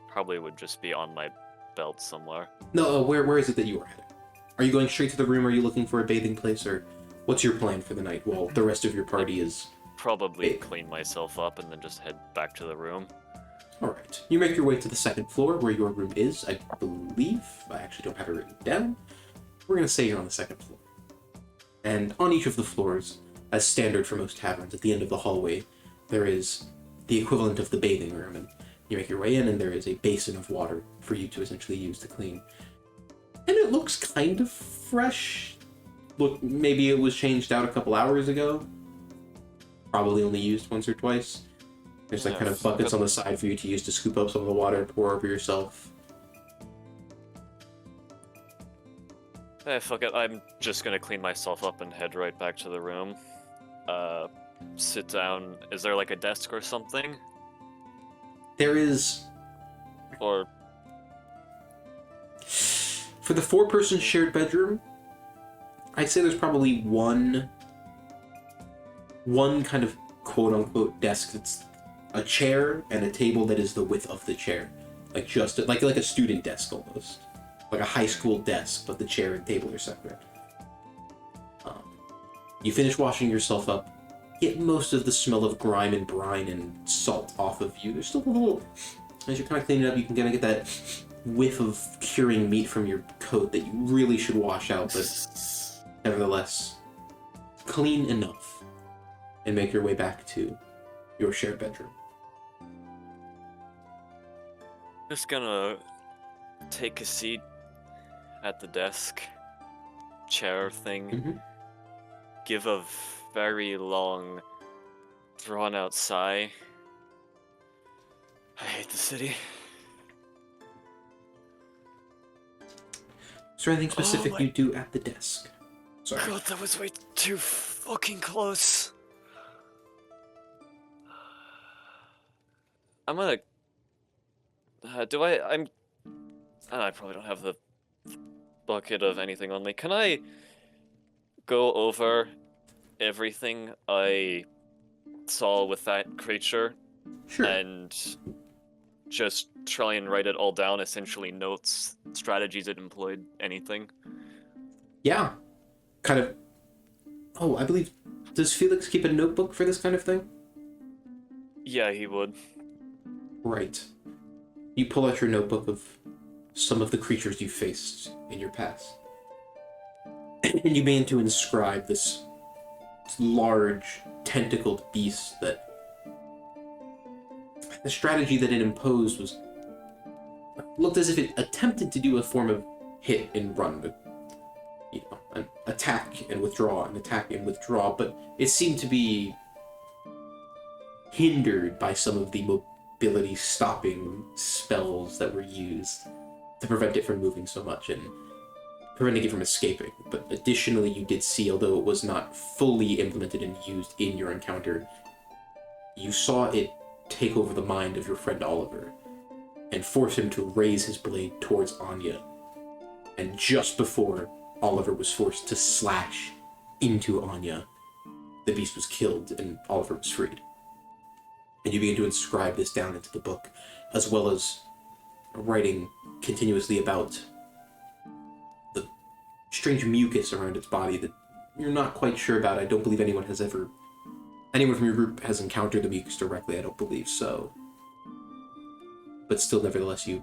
Probably would just be on my belt somewhere. No, where is it that you are heading? Are you going straight to the room? Are you looking for a bathing place, or what's your plan for the night while the rest of your party is... Probably Big. clean myself up and then just head back to the room. Alright. You make your way to the second floor where your room is, I believe. I actually don't have it written down. We're going to say you're on the second floor. And on each of the floors, as standard for most taverns, at the end of the hallway, there is the equivalent of the bathing room. And you make your way in, and there is a basin of water for you to essentially use to clean. And it looks kind of fresh. Look, maybe it was changed out a couple hours ago. Probably only used once or twice. There's like kind of buckets on the side for you to use to scoop up some of the water, pour over yourself. Fuck it. I'm just gonna clean myself up and head right back to the room. Sit down. Is there like a desk or something? There is, Or for the 4-person shared bedroom, I'd say there's probably one kind of quote-unquote desk that's a chair and a table that is the width of the chair. Like just like a student desk almost. Like a high school desk, but the chair and table are separate. You finish washing yourself up, get most of the smell of grime and brine and salt off of you. There's still a little, as you're kind of cleaning up, you can kind of get that whiff of curing meat from your coat that you really should wash out, but nevertheless, clean enough, and make your way back to your shared bedroom. just gonna take a seat at the desk, chair thing. Mm-hmm. Give a very long, drawn-out sigh. I hate the city. Is there anything specific my- you do at the desk? Sorry. God, that was way too fucking close. I'm gonna... I probably don't have the bucket of anything on me. Can I go over everything I saw with that creature Sure. and just try and write it all down, essentially notes, strategies it employed, anything? Yeah. Kind of... Oh, I believe... Does Felix keep a notebook for this kind of thing? Yeah, he would. Right. You pull out your notebook of some of the creatures you faced in your past. And you begin to inscribe this large, tentacled beast that... The strategy that it imposed was... looked as if it attempted to do a form of hit and run. You know, an attack and withdraw, an attack and withdraw, but it seemed to be hindered by some of the mobility stopping spells that were used to prevent it from moving so much and preventing it from escaping. But additionally, you did see, although it was not fully implemented and used in your encounter, you saw it take over the mind of your friend Oliver and force him to raise his blade towards Anya. And just before Oliver was forced to slash into Anya, the beast was killed and Oliver was freed. And you begin to inscribe this down into the book, as well as writing continuously about the strange mucus around its body that you're not quite sure about. I don't believe anyone from your group has encountered the mucus directly. I don't believe so. But still, nevertheless, you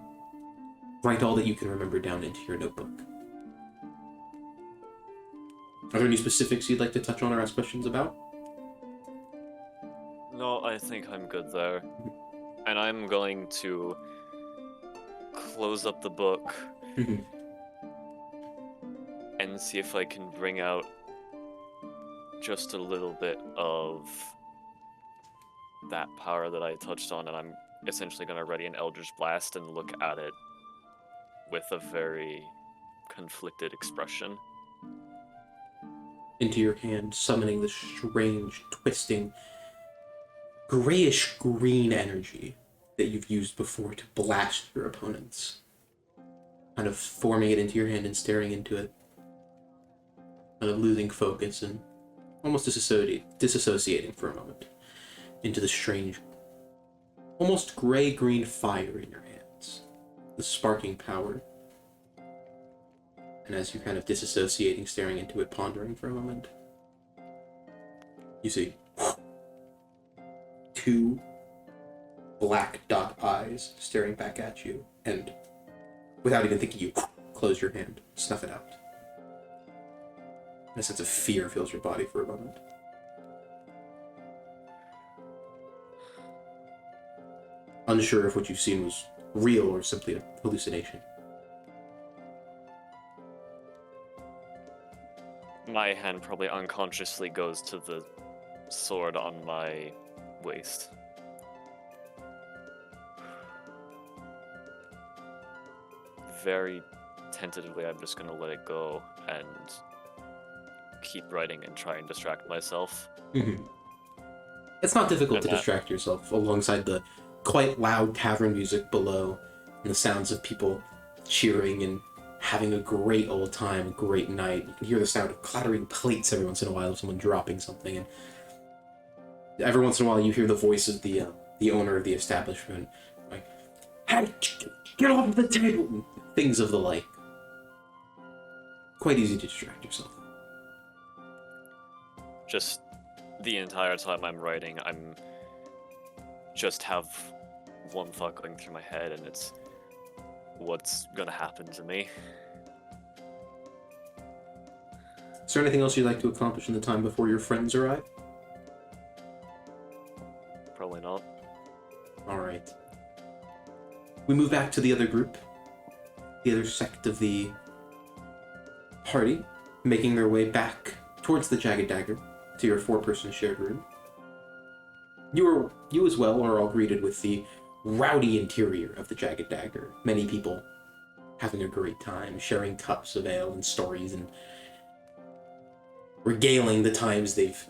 write all that you can remember down into your notebook. Are there any specifics you'd like to touch on or ask questions about? No, I think I'm good there. And I'm going to close up the book and see if I can bring out just a little bit of that power that I touched on, and I'm essentially going to ready an Eldritch Blast and look at it with a very conflicted expression. Into your hand, summoning this strange, twisting, grayish-green energy that you've used before to blast your opponents. Kind of forming it into your hand and staring into it. Kind of losing focus and almost disassociating for a moment into the strange, almost gray-green fire in your hands. The sparking power. And as you're kind of disassociating, staring into it, pondering for a moment, you see 2 black dot eyes staring back at you, and without even thinking, you close your hand, snuff it out. And a sense of fear fills your body for a moment. Unsure if what you've seen was real or simply a hallucination. My hand probably unconsciously goes to the sword on my waist. Very tentatively I'm just gonna let it go and keep writing and try and distract myself. Mm-hmm. It's not difficult to Okay. distract yourself alongside the quite loud tavern music below and the sounds of people cheering and having a great old time, a great night. You can hear the sound of clattering plates every once in a while of someone dropping something, and every once in a while you hear the voice of the owner of the establishment, like, "Hey, get off the table!" and things of the like. Quite easy to distract yourself. Just the entire time I'm writing, I'm just have one thought going through my head, and it's what's gonna happen to me. Is there anything else you'd like to accomplish in the time before your friends arrive? Probably not. Alright. We move back to the other group, the other sect of the party, making their way back towards the Jagged Dagger, to your 4-person shared room. You as well are all greeted with the rowdy interior of the Jagged Dagger. Many people having a great time, sharing cups of ale and stories, and regaling the times they've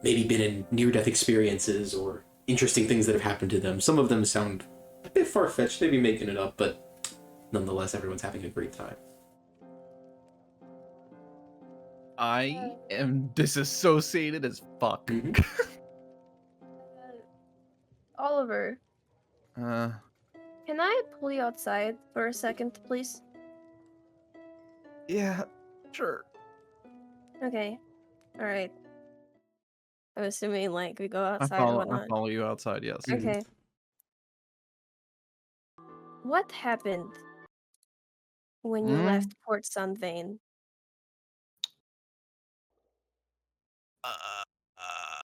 maybe been in near-death experiences or interesting things that have happened to them. Some of them sound a bit far-fetched, maybe making it up, but nonetheless, everyone's having a great time. I am disassociated as fuck. Mhm. Oliver, Uh, can I pull you outside for a second, please? yeah, sure. Okay. All right. I'm assuming like we go I outside or follow. I whatnot. follow you outside. Yes. Mhm. Okay. What happened when you Hmm? left Port Sunvane? Uh, uh,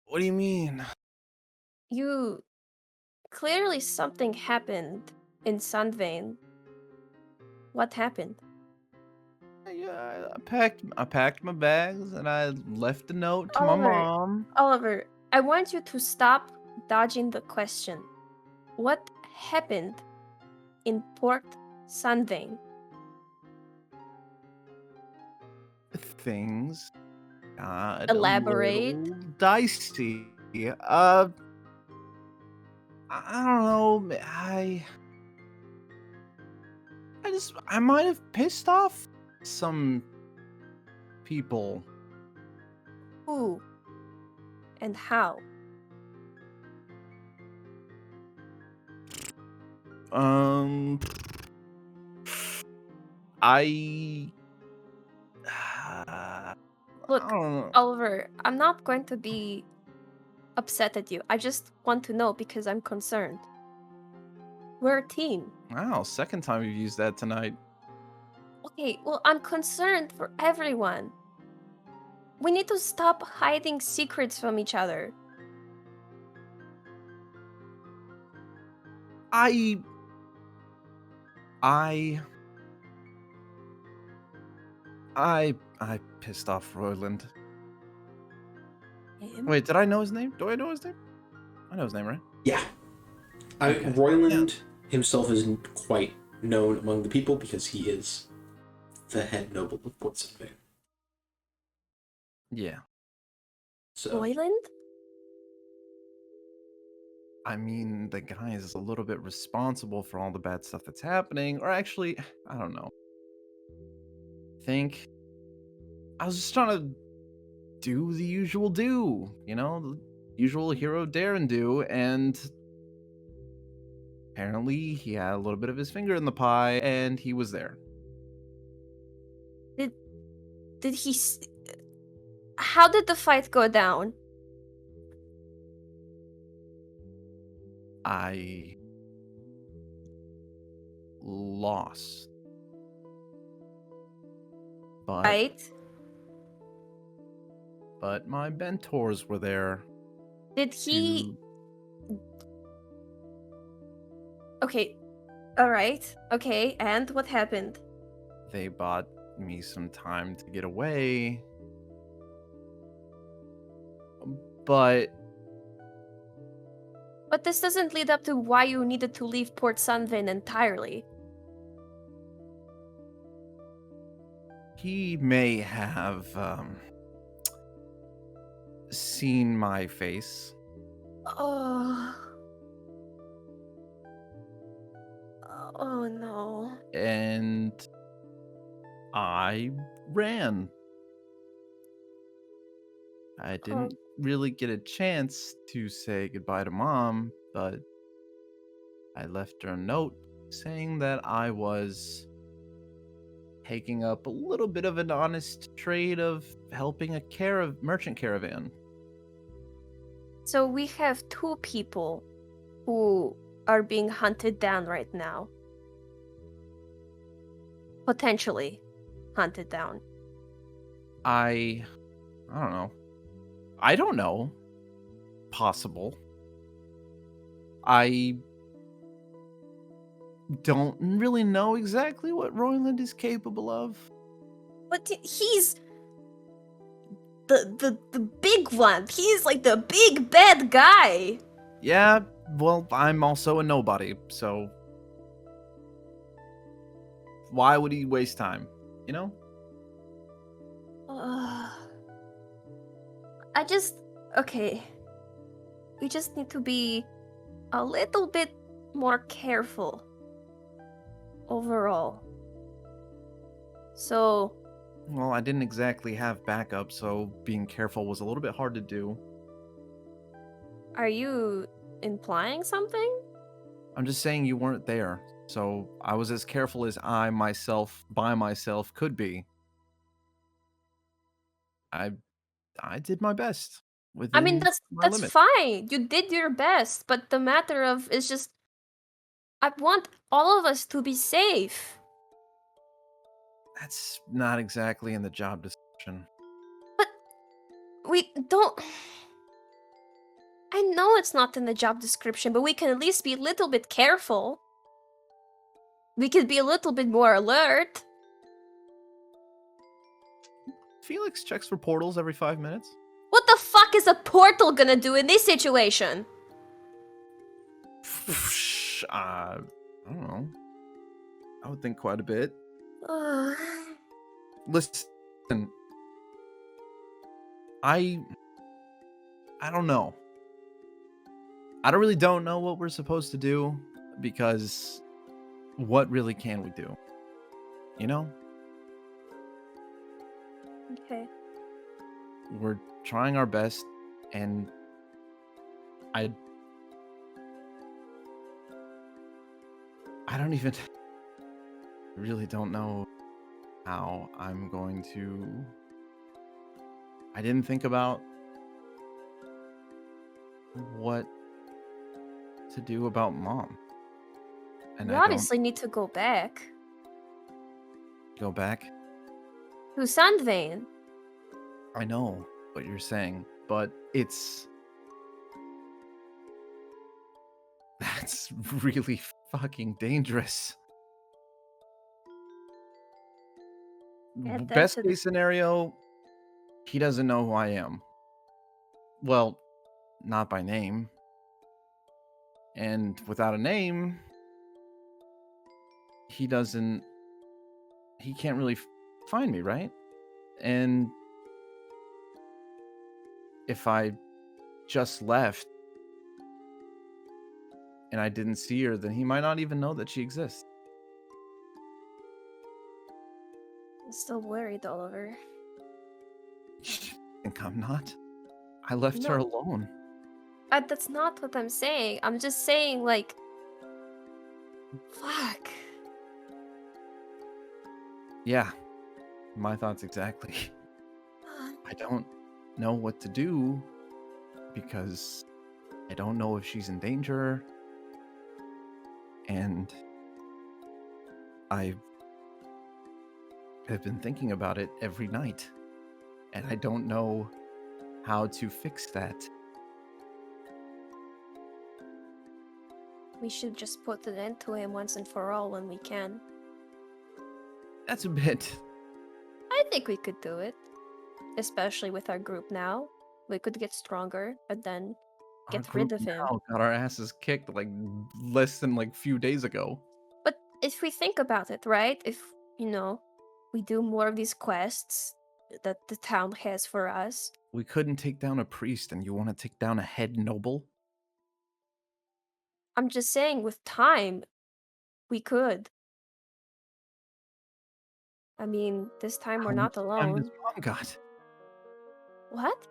what do you mean? You clearly something happened in Sunvane. What happened? Yeah, I packed my bags and I left a note to my Oliver, mom. Oliver, I want you to stop dodging the question. What happened in Port Sunvane? Things got Elaborate. a little dicey. I don't know. I might have pissed off some people. Who and how? Um, I. Look, I don't know. Oliver, I'm not going to be upset at you. I just want to know because I'm concerned. We're a team. Wow, second time you've used that tonight. Okay, well, I'm concerned for everyone. We need to stop hiding secrets from each other. I pissed off Royland. Him? Wait, did I know his name? Do I know his name? I know his name, right? Yeah. Okay. Royland himself isn't quite known among the people because he is the head noble of Port Sunvane. Yeah. So, Royland? I mean, the guy is a little bit responsible for all the bad stuff that's happening. Or actually, I don't know. I was just trying to do the usual the usual hero dare and do, and apparently he had a little bit of his finger in the pie, and he was there. Did he... How did the fight go down? I lost. Right? But my mentors were there. Did he... to- Okay. Alright. Okay, and what happened? They bought me some time to get away. But But this doesn't lead up to why you needed to leave Port Sunvane entirely. He may have seen my face. Oh. Oh no. And I ran. I didn't really get a chance to say goodbye to Mom, but I left her a note saying that I was taking up a little bit of an honest trade of helping a merchant caravan. So we have 2 people who are being hunted down right now. Potentially hunted down. I don't know. I don't know. Possible. I don't really know exactly what Royland is capable of. But he's the big one. He's like the big bad guy. Yeah, well, I'm also a nobody, so why would he waste time? You know? Okay. We just need to be a little bit more careful overall. So, Well, I didn't exactly have backup, so being careful was a little bit hard to do. are you implying something? I'm just saying you weren't there, so I was as careful as I myself, by myself, could be. I did my best I mean, within my that's limit. fine. You did your best, but the matter of is just I want all of us to be safe. That's not exactly in the job description. We don't I know it's not in the job description, but we can at least be a little bit careful. We could be a little bit more alert. Felix checks for portals every 5 minutes. What the fuck is a portal gonna do in this situation? I don't know. I would think quite a bit. Listen, I don't know. I really don't know what we're supposed to do, because what really can we do? You know? Okay. We're trying our best, and I don't even really don't know how I'm going to. I didn't think about what to do about Mom. And You I don't obviously need to go back go back. to Sandvane. I know what you're saying, but that's really fucking dangerous. Add that Best to the- case scenario, he doesn't know who I am. Well, not by name. And without a name, he can't really find me, right? And if I just left and I didn't see her, then he might not even know that she exists. I'm still worried, Oliver. Think I'm not? I left her alone. That's not what I'm saying. I'm just saying, like, fuck. Yeah, my thoughts exactly. I don't know what to do because I don't know if she's in danger. And I have been thinking about it every night. And I don't know how to fix that. We should just put an end to him once and for all when we can. That's a bit. I think we could do it. Especially with our group now. We could get stronger and then Our get rid group of him. now got our asses kicked like less than like few days ago. But if we think about it, right? If, we we do more of these quests that the town has for us. We couldn't take down a priest, and you want to take down a head noble? I'm just saying, with time, we could. I mean, this time we're How not much time does alone. Mom got? What?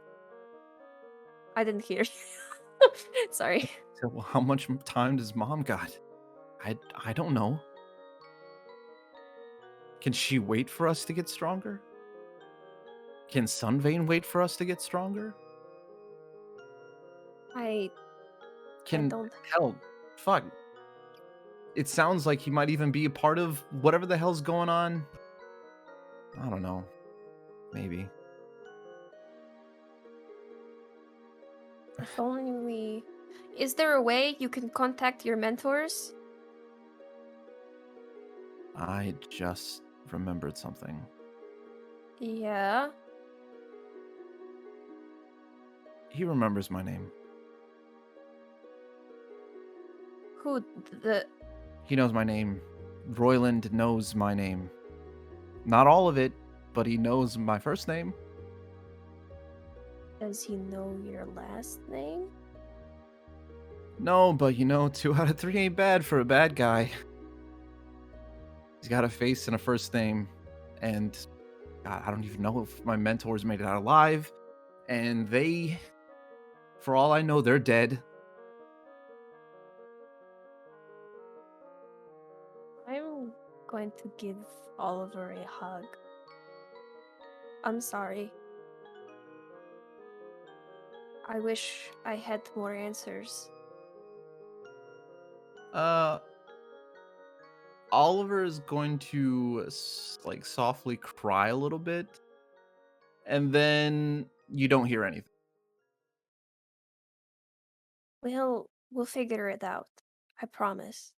I didn't hear you. Sorry. So, well, how much time does Mom got? I don't know. Can she wait for us to get stronger? Can Sunvane wait for us to get stronger? I Can don't. hell, fuck. It sounds like he might even be a part of whatever the hell's going on. I don't know. Maybe. If only we. Is there a way you can contact your mentors? I just remembered something. Yeah. He remembers my name. Who? The. He knows my name. Royland knows my name. Not all of it, but he knows my first name. Does he know your last name? No, but 2 out of 3 ain't bad for a bad guy. He's got a face and a first name, and God, I don't even know if my mentors made it out alive. And they, for all I know, they're dead. I'm going to give Oliver a hug. I'm sorry. I wish I had more answers. Oliver is going to softly cry a little bit, and then you don't hear anything. We'll figure it out. I promise.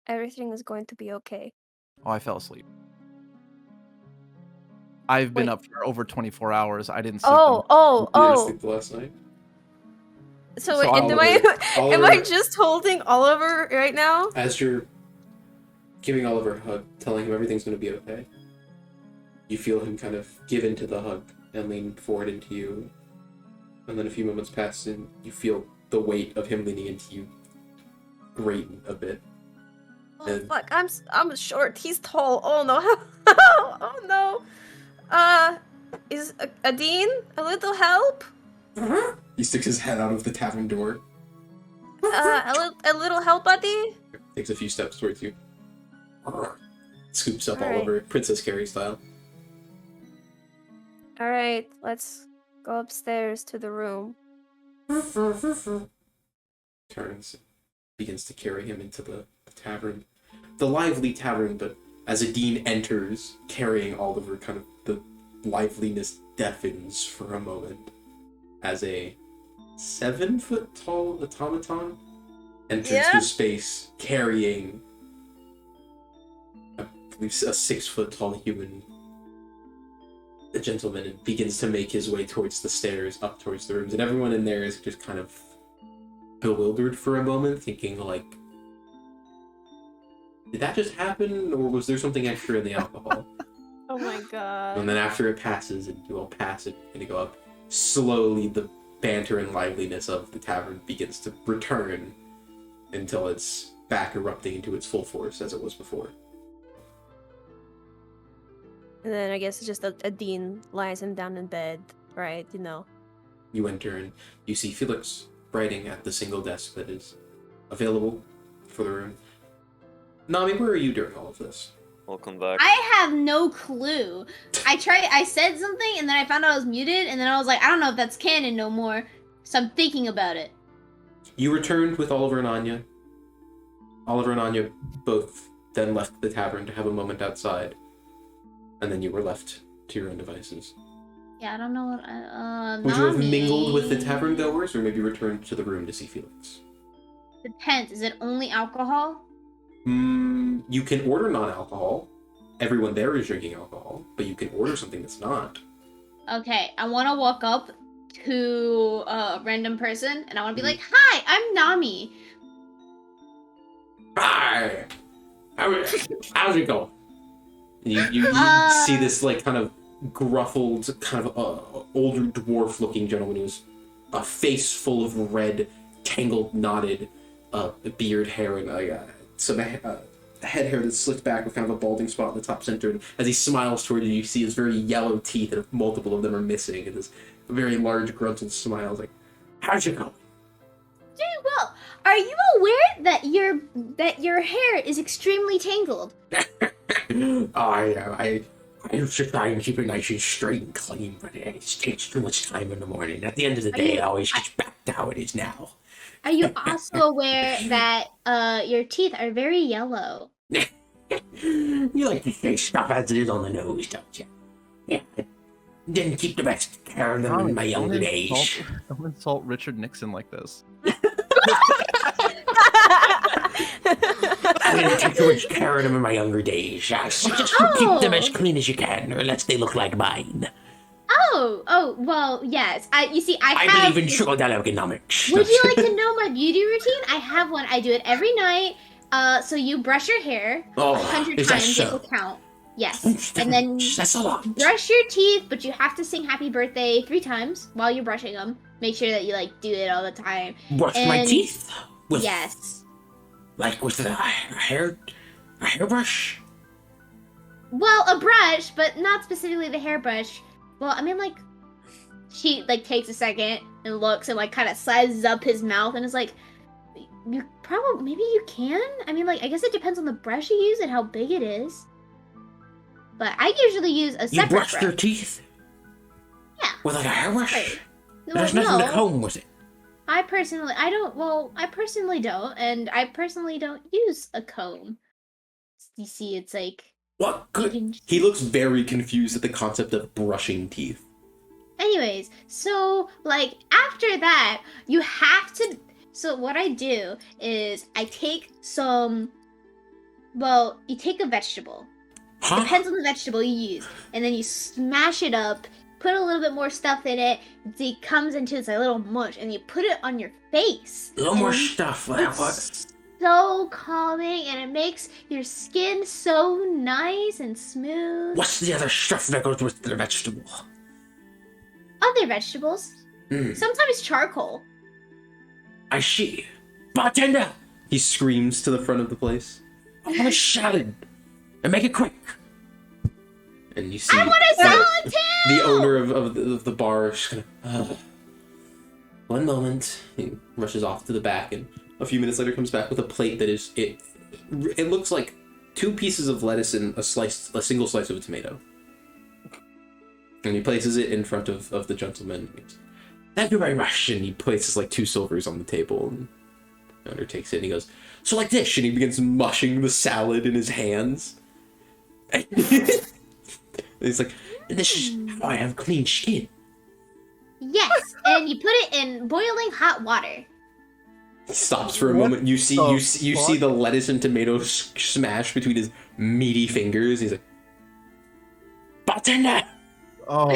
Everything is going to be okay. Oh, I fell asleep. I've been Wait. up for over 24 hours. I didn't sleep. You didn't sleep the last night? So, So wait, am Oliver- I just holding Oliver right now? As you're giving Oliver a hug, telling him everything's going to be okay, you feel him kind of give into the hug and lean forward into you. And then a few moments pass and you feel the weight of him leaning into you greaten a bit. Oh And- fuck! I'm short. He's tall. Oh no! Oh no! Is Adine a little help? He sticks his head out of the tavern door, A little help, buddy. takes a few steps towards you, scoops up All right. Oliver, Princess Carrie style. All right, let's go upstairs to the room. Turns, begins to carry him into the tavern. The lively tavern, but as Adine enters, carrying Oliver, kind of the liveliness deafens for a moment as a 7-foot tall automaton enters Yeah. the space carrying, I believe, a 6-foot tall human. The gentleman, and begins to make his way towards the stairs, up towards the rooms, and everyone in there is just kind of bewildered for a moment, thinking like, did that just happen, or was there something extra in the alcohol? Oh my god. And then after it passes, and you all pass it, and you go up, slowly the banter and liveliness of the tavern begins to return until it's back erupting into its full force as it was before. And then I guess it's just Adine lies him down in bed, right? You enter and you see Felix writing at the single desk that is available for the room. Nami, where are you during all of this? Welcome back. I have no clue. I said something and then I found out I was muted and then I was like, I don't know if that's canon no more. So I'm thinking about it. You returned with Oliver and Anya. Oliver and Anya both then left the tavern to have a moment outside. And then you were left to your own devices. Yeah, I don't know what Would you have Nami. mingled with the tavern goers or maybe returned to the room to see Felix? Depends. Is it only alcohol? You can order non-alcohol. Everyone there is drinking alcohol, but you can order something that's not. Okay, I want to walk up to a random person and I want to be like, "Hi, I'm Nami." Hi! How's it going? You see this like kind of gruffled, kind of older dwarf-looking gentleman who's a face full of red, tangled, knotted beard hair and some head hair that's slicked back with kind of a balding spot in the top center. And as he smiles toward you, you see his very yellow teeth, and multiple of them are missing, and this very large grunted smile. It's like, how's it going? Doing well. Are you aware that your hair is extremely tangled? I used to try and keep it nice and straight and clean, but it takes too much time in the morning. At the end of the day, it always gets back to how it is now. Are you also aware that your teeth are very yellow? You like to say stuff as it is on the nose, don't you? Yeah, I didn't keep the best care of them in my younger days. Don't insult Richard Nixon like this. I didn't take too much care of them in my younger days. So just keep them as clean as you can, or unless they look like mine. Oh, well, yes. I I believe in sugar economics. Would you like to know my beauty routine? I have one. I do it every night. So you brush your hair 100 is that times. so? It will count. Yes. And then That's a lot. brush your teeth, but you have to sing happy birthday 3 times while you're brushing them. Make sure that you do it all the time. Brush my And- teeth? Yes. Like with a hairbrush? Well, a brush, but not specifically the hairbrush. Well, I mean, she takes a second and looks and kind of sizes up his mouth and is like, you probably, maybe you can? I mean, I guess it depends on the brush you use and how big it is. But I usually use a You separate brushed brush. your teeth? Yeah. With a hairbrush? Right. There's nothing to comb with it. I personally don't, and I personally don't use a comb. You see, it's What you good? can- He looks very confused at the concept of brushing teeth. Anyways, so after that, you have to. So what I do is I take some. Well, you take a vegetable. Huh? Depends on the vegetable you use, and then you smash it up. Put a little bit more stuff in it. It comes into this little mush, and you put it on your face. A little more And stuff. it's What? so calming, and it makes your skin so nice and smooth. What's the other stuff that goes with the vegetable? Other vegetables, Mm, sometimes charcoal. I see. Bartender! He screams to the front of the place. I want a salad. And make it quick. And you see I want a salad too. the owner of the bar is just gonna, one moment. He rushes off to the back, and a few minutes later comes back with a plate that is it looks like 2 pieces of lettuce and a single slice of a tomato. And he places it in front of the gentleman. He goes, thank you very much. And he places 2 silvers on the table, and the owner takes it and he goes, so like this, and he begins mushing the salad in his hands. He's like, this is how I have clean skin. Yes, and you put it in boiling hot water. He stops for a What moment. You see the the lettuce and tomato smash between his meaty fingers. He's like, bartender, Oh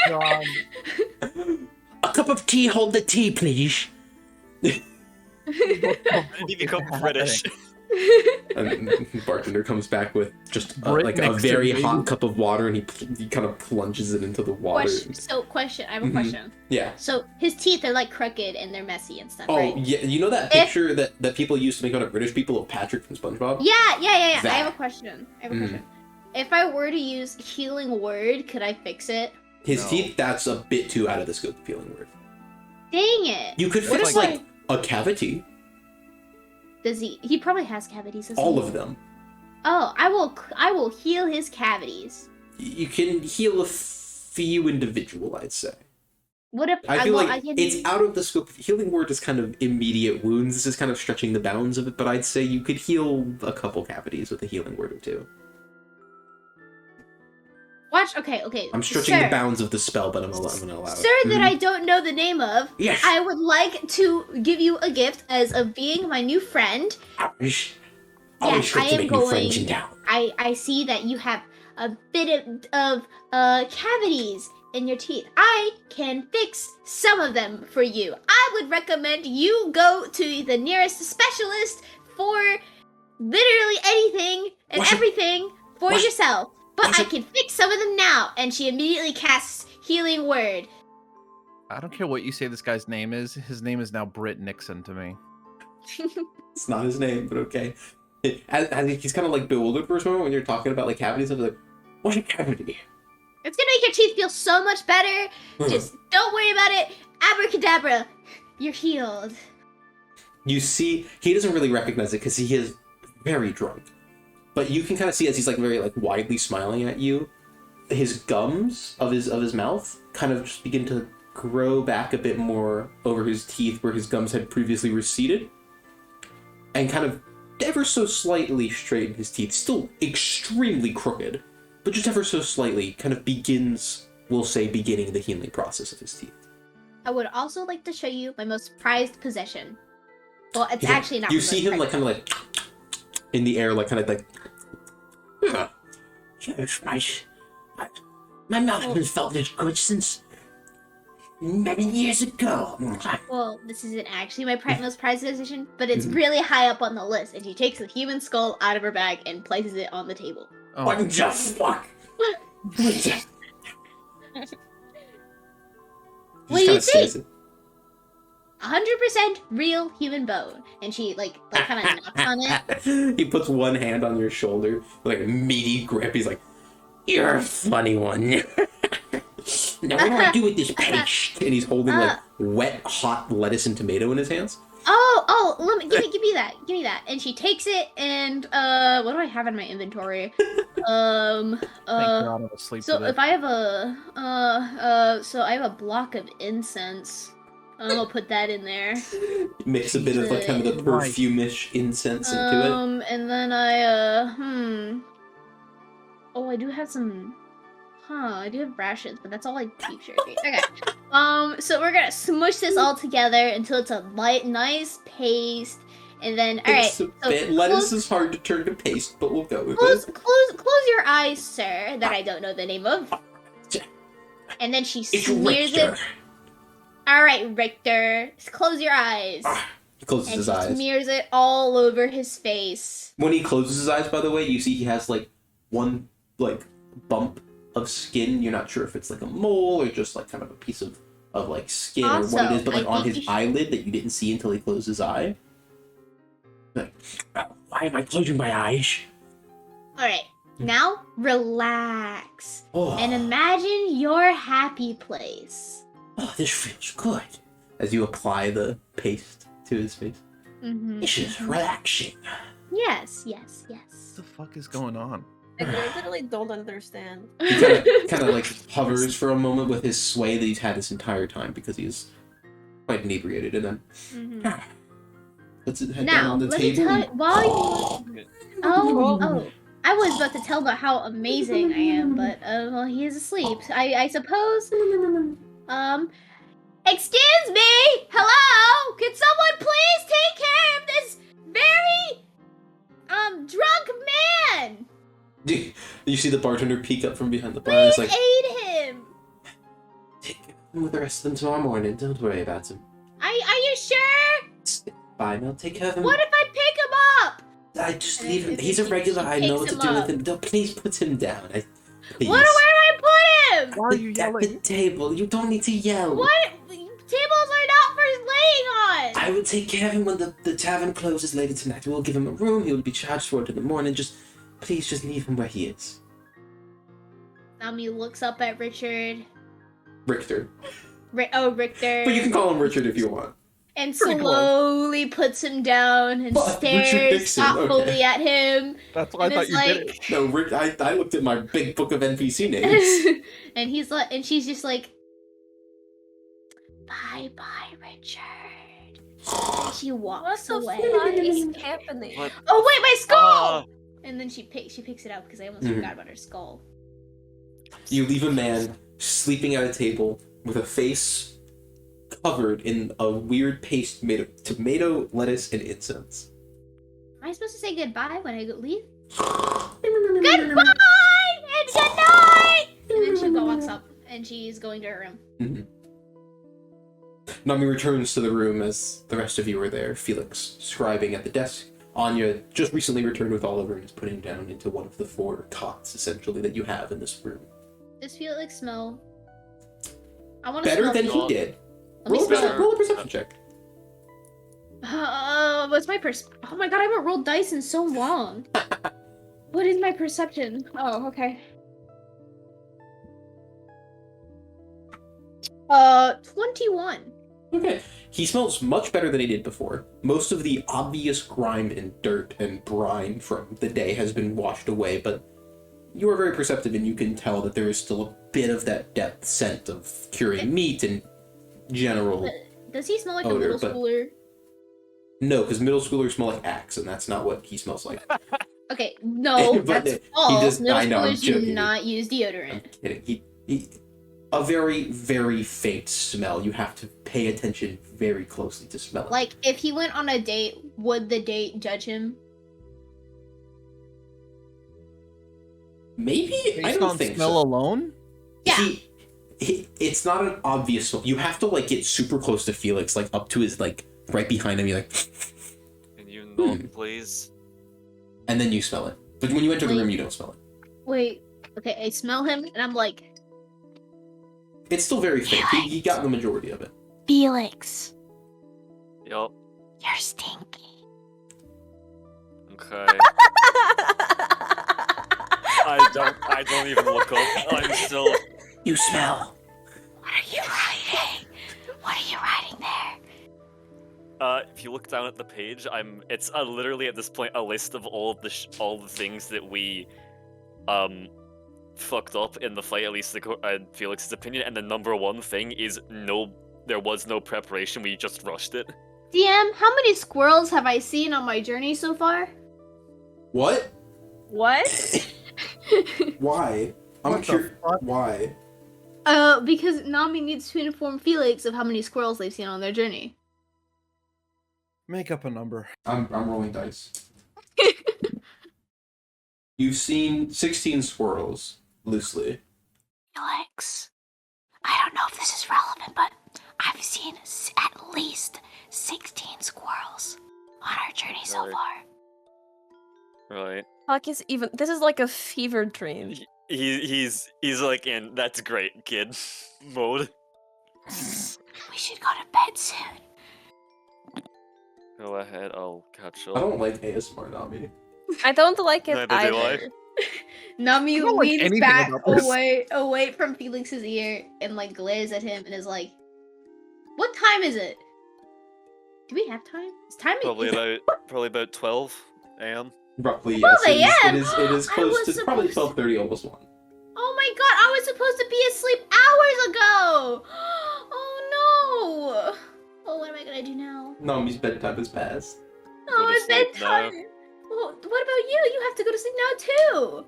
god. a cup of tea. Hold the tea, please. He becomes British. And the bartender comes back with just Brit a next to very me. hot cup of water, and he kind of plunges it into the water. Question. I have a Mhm. question. Yeah. So his teeth are crooked and they're messy and stuff, Oh, right? yeah. You know that picture that people used to make fun of British people of Patrick from SpongeBob? Yeah. I That. have a question. Mhm. If I were to use healing word, could I fix it? His No. teeth, that's a bit too out of the scope of healing word. Dang it. You could What fix if a cavity. Does he? He probably has cavities. Doesn't All he? of them. Oh, I will heal his cavities. You can heal a few individual, I'd say. What if I feel well, like I can, it's out of the scope. Healing word is kind of immediate wounds. This is kind of stretching the bounds of it, but I'd say you could heal a couple cavities with a healing word or 2. watch? Okay. I'm stretching Sir. the bounds of the spell, but I'm gonna allow it. Sir, that Mhm. I don't know the name of. Yes. I would like to give you a gift as of being my new friend. Always Yes, good I to am make new friends in going. town. I see that you have a bit of cavities in your teeth. I can fix some of them for you. I would recommend you go to the nearest specialist for literally anything and What's a- everything for what's- yourself. But I can fix some of them now. And she immediately casts Healing Word. I don't care what you say this guy's name is. His name is now Britt Nixon to me. It's not his name, but okay. He's kind of like bewildered for a moment when you're talking about like cavities. I'm like, what a cavity? It's gonna make your teeth feel so much better. Just don't worry about it. Abracadabra, you're healed. You see, he doesn't really recognize it because he is very drunk. But you can kind of see as he's like very like widely smiling at you, his gums of his mouth kind of just begin to grow back a bit more over his teeth where his gums had previously receded, and kind of ever so slightly straighten his teeth. Still extremely crooked, but just ever so slightly kind of begins, we'll say, beginning the healing process of his teeth. I would also like to show you my most prized possession. Well, it's actually not. You see him like kind of like in the air, like kind of like. My mouth hasn't felt this good since many years ago. Well, this isn't actually my most prized possession, but it's really high up on the list. And she takes a human skull out of her bag and places it on the table. Oh. What the fuck? What do you think? 100% real human bone. And she like kind of knocks on it. He puts one hand on your shoulder, like a meaty grip. He's like, "You're a funny one." Now what do I do with this paste? And he's holding like wet, hot lettuce and tomato in his hands. Give me that. And she takes it and what do I have in my inventory? Thank God I'm asleep So today. if I have I have a block of incense. I'll put that in there. Mix a bit of like kind of the perfume-ish incense into it. And then I do have some. I do have rations, but that's all I keep sure. Okay. So we're gonna smush this all together until it's a light, nice paste, and then Lettuce is hard to turn to paste, but we'll go with it. Close your eyes, sir. That I don't know the name of. And then she smears it. All right, Richter, close your eyes. He closes his eyes. And smears it all over his face. When he closes his eyes, by the way, you see he has like one like bump of skin. You're not sure if it's like a mole or just like kind of a piece of like skin or what it is, but like on his eyelid that you didn't see until he closed his eye. Like, why am I closing my eyes? All right, now relax and imagine your happy place. Oh, this feels good. As you apply the paste to his face. Mm-hmm. This is relaxing. Yes. What the fuck is going on? I literally don't understand. He kind of like hovers for a moment with his sway that he's had this entire time because he's quite inebriated, and then puts his head down on the table. I was about to tell about how amazing I am, but well, he is asleep. I suppose. Excuse me! Hello? Can someone please take care of this very, drunk man? You see the bartender peek up from behind the bar and it's like, aid him! take him with the rest of them tomorrow morning. Don't worry about him. Are you sure? It's fine, I'll take care of him. What if I pick him up? I just leave him. He's a regular. I know what to do with him. Don't, please put him down. Please. Where do I put him? Why are you yelling? At the table. You don't need to yell. What? Tables are not for laying on! I will take care of him when the tavern closes later tonight. We'll give him a room. He will be charged for it in the morning. Please just leave him where he is. Nami looks up at Richard. Richter. Richter. But you can call him Richard if you want. And Pretty slowly puts him down and stares thoughtfully at him. That's why I thought you did it. No, Rick. I looked at my big book of NPC names. And she's just like, bye, Richard. And she walks away. What is happening? Oh wait, my skull! And then she picks it up because I almost forgot about her skull. You leave a man sleeping at a table with a face covered in a weird paste made of tomato, lettuce, and incense. Am I supposed to say goodbye when I leave? Goodbye and good night! And then she walks up and she's going to her room. Mm-hmm. Nami returns to the room as the rest of you are there. Felix scribing at the desk, Anya just recently returned with Oliver and is putting down into one of the 4 cots, essentially, that you have in this room. Does Felix smell? I want to Better smell than Felix. he did. Let me Roll smell. a perception check. What's my Oh my god, I haven't rolled dice in so long. What is my perception? Oh, okay. 21. Okay. He smells much better than he did before. Most of the obvious grime and dirt and brine from the day has been washed away, but you are very perceptive and you can tell that there is still a bit of that depth scent of curing meat and general... Does he smell like odor, a middle but- schooler? No, because middle schoolers smell like Axe, and that's not what he smells like. Okay, no, But that's he false. does- Middle I know, I'm schoolers do joking. not use I'm deodorant. kidding. A very, very faint smell. You have to pay attention very closely to smell it. Like, if he went on a date, would the date judge him? Maybe? I Based don't on think smell so. alone? Yeah. It's not an obvious smell. You have to, like, get super close to Felix, like, up to his, like, right behind him. You're like... Can you not, please? And then you smell it. But when you enter the Wait. room, you don't smell it. Wait, okay, I smell him, and I'm like, It's still very faint. He got the majority of it. Felix, Yup. you're stinky. Okay. I don't even look up. I'm still. You smell. What are you writing? What are you writing there? If you look down at the page, it's literally at this point a list of all of all the things that we, fucked up in the fight. At least in Felix's opinion, and the number 1 thing is there was no preparation. We just rushed it. DM, how many squirrels have I seen on my journey so far? What? What? Why? I'm What the curious. fuck? Why? Because Nami needs to inform Felix of how many squirrels they've seen on their journey. Make up a number. I'm rolling dice. You've seen 16 squirrels, loosely. Felix, I don't know if this is relevant, but I've seen at least 16 squirrels on our journey so Right. far. Right. Fuck is even. This is like a fever dream. He's like in that's great kid mode. We should go to bed soon. Go ahead, I'll catch I up. don't like ASMR, Nami. I don't like it Neither do I. either. Nami I don't like leans anything back about this. away from Felix's ear and like glares at him and is like, "What time is it? Do we have time? Is time Probably about 12 a.m. Roughly, Well, yes. I am. It is I close was to probably supposed- 12:30, almost 1. Oh my god, I was supposed to be asleep hours ago! Oh no! Oh, what am I gonna do now? Nami's bedtime is past. Go Oh, to it's sleep now. bedtime! Well, what about you? You have to go to sleep now too!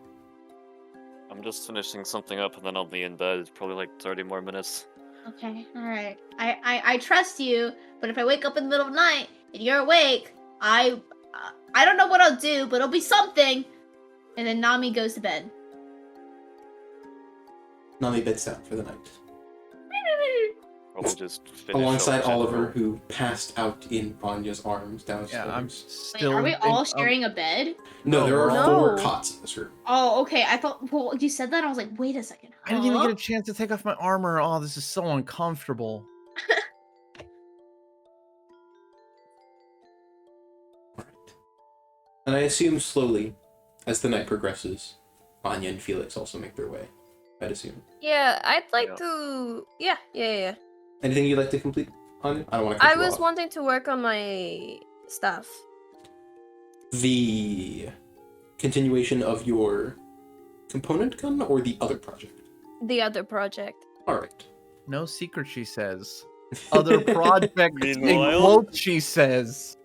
I'm just finishing something up and then I'll be in bed. It's probably like 30 more minutes. Okay, alright. I trust you, but if I wake up in the middle of the night and you're awake, I don't know what I'll do, but it'll be something! And then Nami goes to bed. Nami beds down for the night. Probably just finish Alongside up Oliver, general. who passed out in Anya's arms downstairs. Yeah, I'm Wait, still. are we all think- sharing a bed? No, there are No. 4 cots in this room. Oh, okay. I thought, well, you said that, I was like, wait a second. I didn't even Huh? get a chance to take off my armor. Oh, this is so uncomfortable. And I assume slowly, as the night progresses, Anya and Felix also make their way. I'd assume. Yeah, I'd like Yeah. to. Yeah. Anything you'd like to complete, Anya? I don't want to. I was wanting to work on my stuff. The continuation of your component gun or the other project? The other project. All right. No secret, she says. Other projects in Meanwhile- quotes, she says.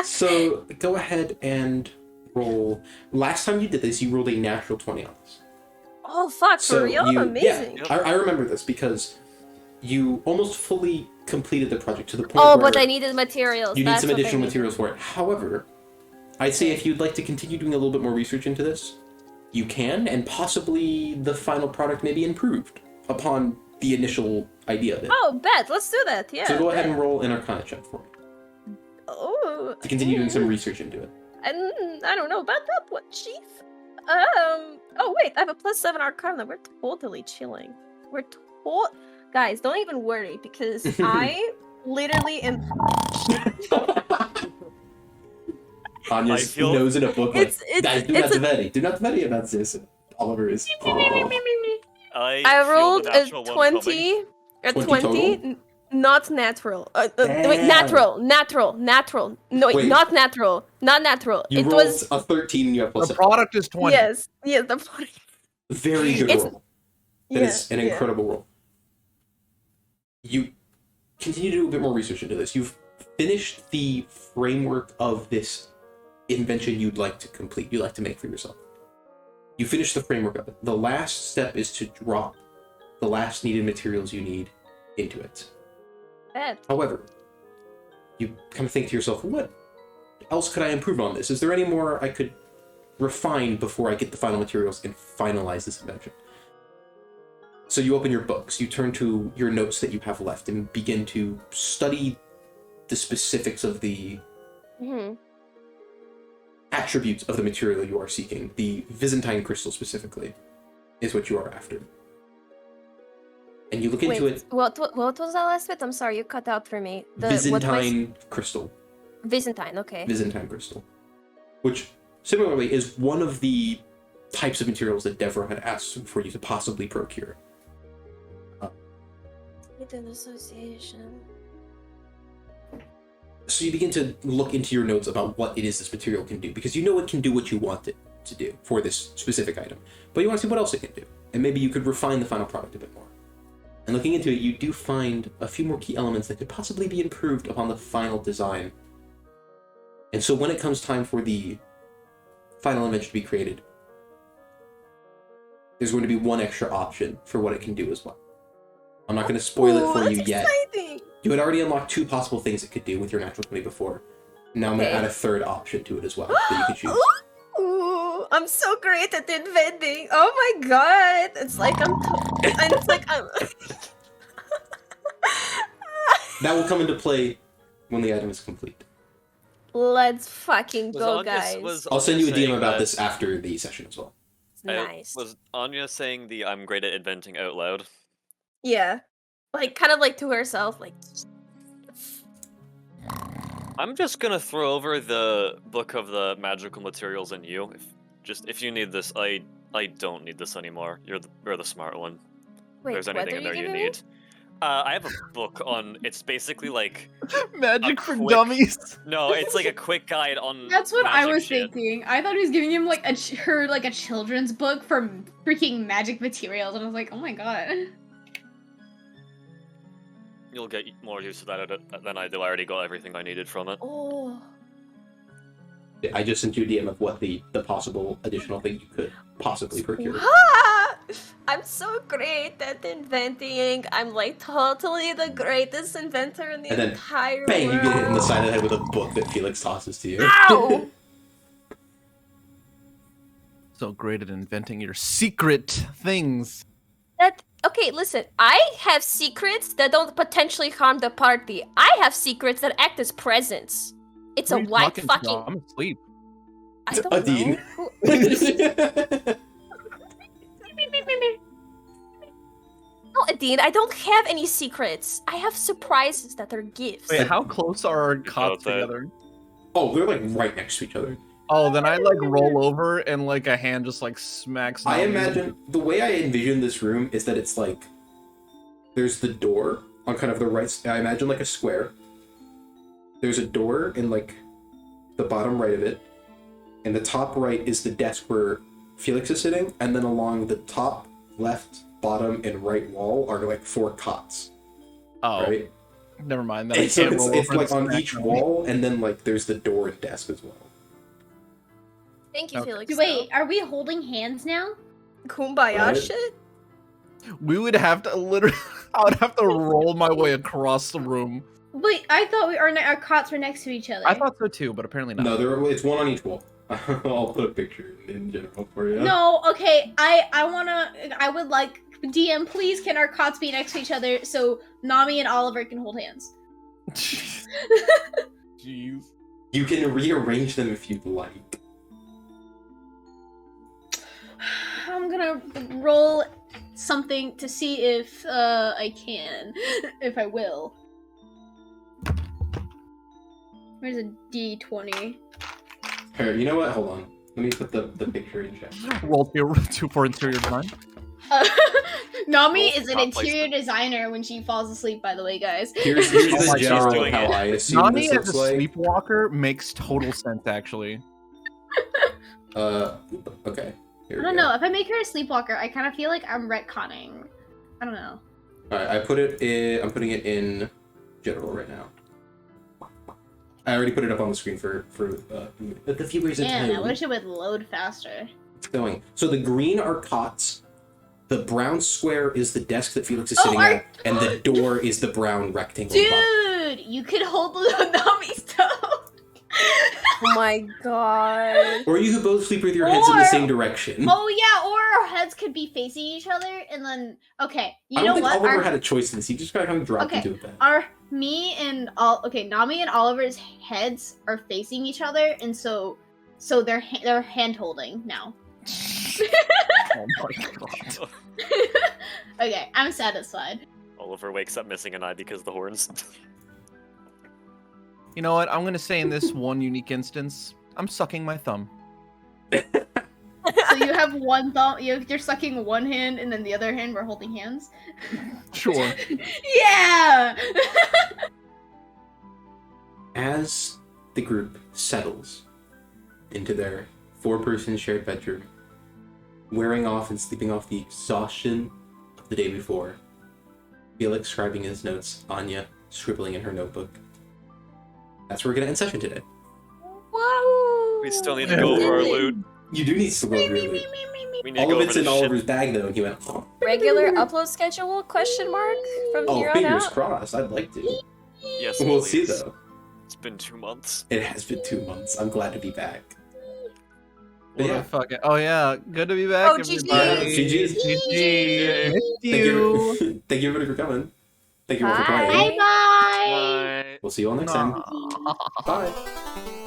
So go ahead and roll. Last time you did this, you rolled a natural 20 on this. Oh fuck, So for real? you, Amazing. Yeah, I remember this because you almost fully completed the project to the point Oh, where but I needed materials. you need That's some what I additional needed. materials for it. However, I'd say if you'd like to continue doing a little bit more research into this, you can, and possibly the final product may be improved upon the initial idea of it. Oh, bet. Let's do that. Yeah. so go ahead bet. and roll an Arcana check for me. Oh. to continue doing some research into it. I don't know about that one, Chief. Oh wait, I have a +7 Arcana. We're totally chilling. Guys, don't even worry because I literally am. Anya's feel- nose in a book like, It's- guys, do not worry about this. And Oliver is. I rolled feel the a natural one 20, a 20 20, total? not natural. Wait, Damn. natural. No, wait, Wait. not natural. You It rolled was a 13 and you have The +7. product is 20. yes, the product. Very good It's- roll. That is an incredible roll. You continue to do a bit more research into this. You've finished the framework of this invention you'd like to complete, you'd like to make for yourself. You finish the framework of it. The last step is to drop the last needed materials you need into it. Bad. However, you kind of think to yourself, what else could I improve on this? Is there any more I could refine before I get the final materials and finalize this invention? So you open your books, you turn to your notes that you have left and begin to study the specifics of the attributes of the material you are seeking. The Byzantine crystal specifically is what you are after. And you look into Wait, it. what was that last bit? I'm sorry, you cut out for me. Byzantine crystal. Byzantine, okay. Byzantine crystal. Which similarly is one of the types of materials that Devra had asked for you to possibly procure. With an association. So you begin to look into your notes about what it is this material can do, because you know it can do what you want it to do for this specific item, but you want to see what else it can do, and maybe you could refine the final product a bit more. And looking into it, you do find a few more key elements that could possibly be improved upon the final design. And so when it comes time for the final invention to be created, there's going to be one extra option for what it can do as well. I'm not going to spoil it for you yet. Exciting. You had already unlocked 2 possible things it could do with your natural 20 before. Now I'm going to add a 3rd option to it as well that you can choose. Ooh, I'm so great at inventing. Oh my god. It's like I'm That will come into play when the item is complete. Let's fucking Was go, Anya- guys. was I'll send you a Anya DM saying about that- this after the session as well. Nice. Was Anya saying the I'm great at inventing out loud? Yeah. Like, kind of like to herself, like... I'm just gonna throw over the book of the magical materials in you. If you need this, I don't need this anymore. You're the smart one. Wait, If there's what anything are in there you you giving me? need. I have a book on. It's basically like Magic for quick- dummies. no, it's like a quick guide on. That's what I magic was shit. thinking. I thought he was giving him like a children's book for freaking magic materials, and I was like, oh my god. You'll get more use of that than I do. I already got everything I needed from it. Oh. I just sent you a DM of what the possible additional thing you could possibly procure. Ah! I'm so great at inventing. I'm like totally the greatest inventor in the And then, entire Bang! You world. get hit in the side of the head with a book that Felix tosses to you. Ow! So great at inventing your secret things. Okay, listen. I have secrets that don't potentially harm the party. I have secrets that act as presents. It's Who a are you white talking to? fucking. I'm asleep. I don't Adine. know. No, Adine, I don't have any secrets. I have surprises that are gifts. Wait, how close are our cots About that. together? Oh, they're like right next to each other. Oh, then I like roll over and like a hand just like smacks. I down. imagine the way I envision this room is that it's like there's the door on kind of the right. I imagine like a square. There's a door in like the bottom right of it, and the top right is the desk where Felix is sitting, and then along the top, left, bottom, and right wall are like 4 cots. Oh, Right? never mind. Then And I so can't it's roll over like and on smack each them. wall, and then like there's the door and desk as well. Thank you, Okay. Felix. Wait, are we holding hands now? Kumbaya What? shit? We would have to literally. I would have to roll my way across the room. Wait, I thought our cots were next to each other. I thought so too, but apparently not. No, it's one on each wall. I'll put a picture in general for you. No, okay. I would like DM. Please, can our cots be next to each other so Nami and Oliver can hold hands? Jeez. You can rearrange them if you'd like. I'm gonna roll something to see if I can, if I will. Where's a D20? Here, you know what? Hold on. Let me put the picture in chat. Roll 2 for interior design. Nami Roll is an for interior placement. designer when she falls asleep, by the way, guys. Here's She's the general doing how it. I assume Nani this as looks a like. sleepwalker makes total sense, actually. Okay. Here I we don't go. know. If I make her a sleepwalker, I kind of feel like I'm retconning. I don't know. Alright, I put it in. I'm putting it in general right now. I already put it up on the screen for the viewers at Man, I home. wish it would load faster. It's going. So the green are cots. The brown square is the desk that Felix is Oh, sitting are- at, and the door is the brown rectangle. box. Dude, you could hold Nami's toe. Oh my god. Or you could both sleep with your heads in the Or- same direction. Oh yeah, or our heads could be facing each other, and then you I know don't think what? Oliver had a choice in this. He just kind of dropped Okay, into it. Then. Nami and Oliver's heads are facing each other, and so they're hand holding now. Oh my god. Okay, I'm satisfied. Oliver wakes up missing an eye because of the horns. You know what? I'm gonna say in this one unique instance, I'm sucking my thumb. So you have one thumb. You're sucking one hand, and then the other hand we're holding hands. Sure. Yeah. As the group settles into their 4-person shared bedroom, wearing off and sleeping off the exhaustion of the day before, Felix scribing his notes, Anya scribbling in her notebook. That's where we're gonna end session today. Whoa. We still need to go over our loot. You do need to go over your loot. We need to All go of over it's the in ship. Oliver's bag though, and he went, oh, Regular upload schedule? Question mark from here on fingers out. crossed, I'd like to. Yes, We'll see please. though. It's been 2 months. It has been 2 months. I'm glad to be back. What Yeah. a fucking... Oh yeah, good to be back, Oh, GG. everybody. GG. GG. Missed Thank you. you. Thank you everybody for coming. Thank you all for Bye. playing. Bye bye. Bye. We'll see you all next time. Aw. Bye.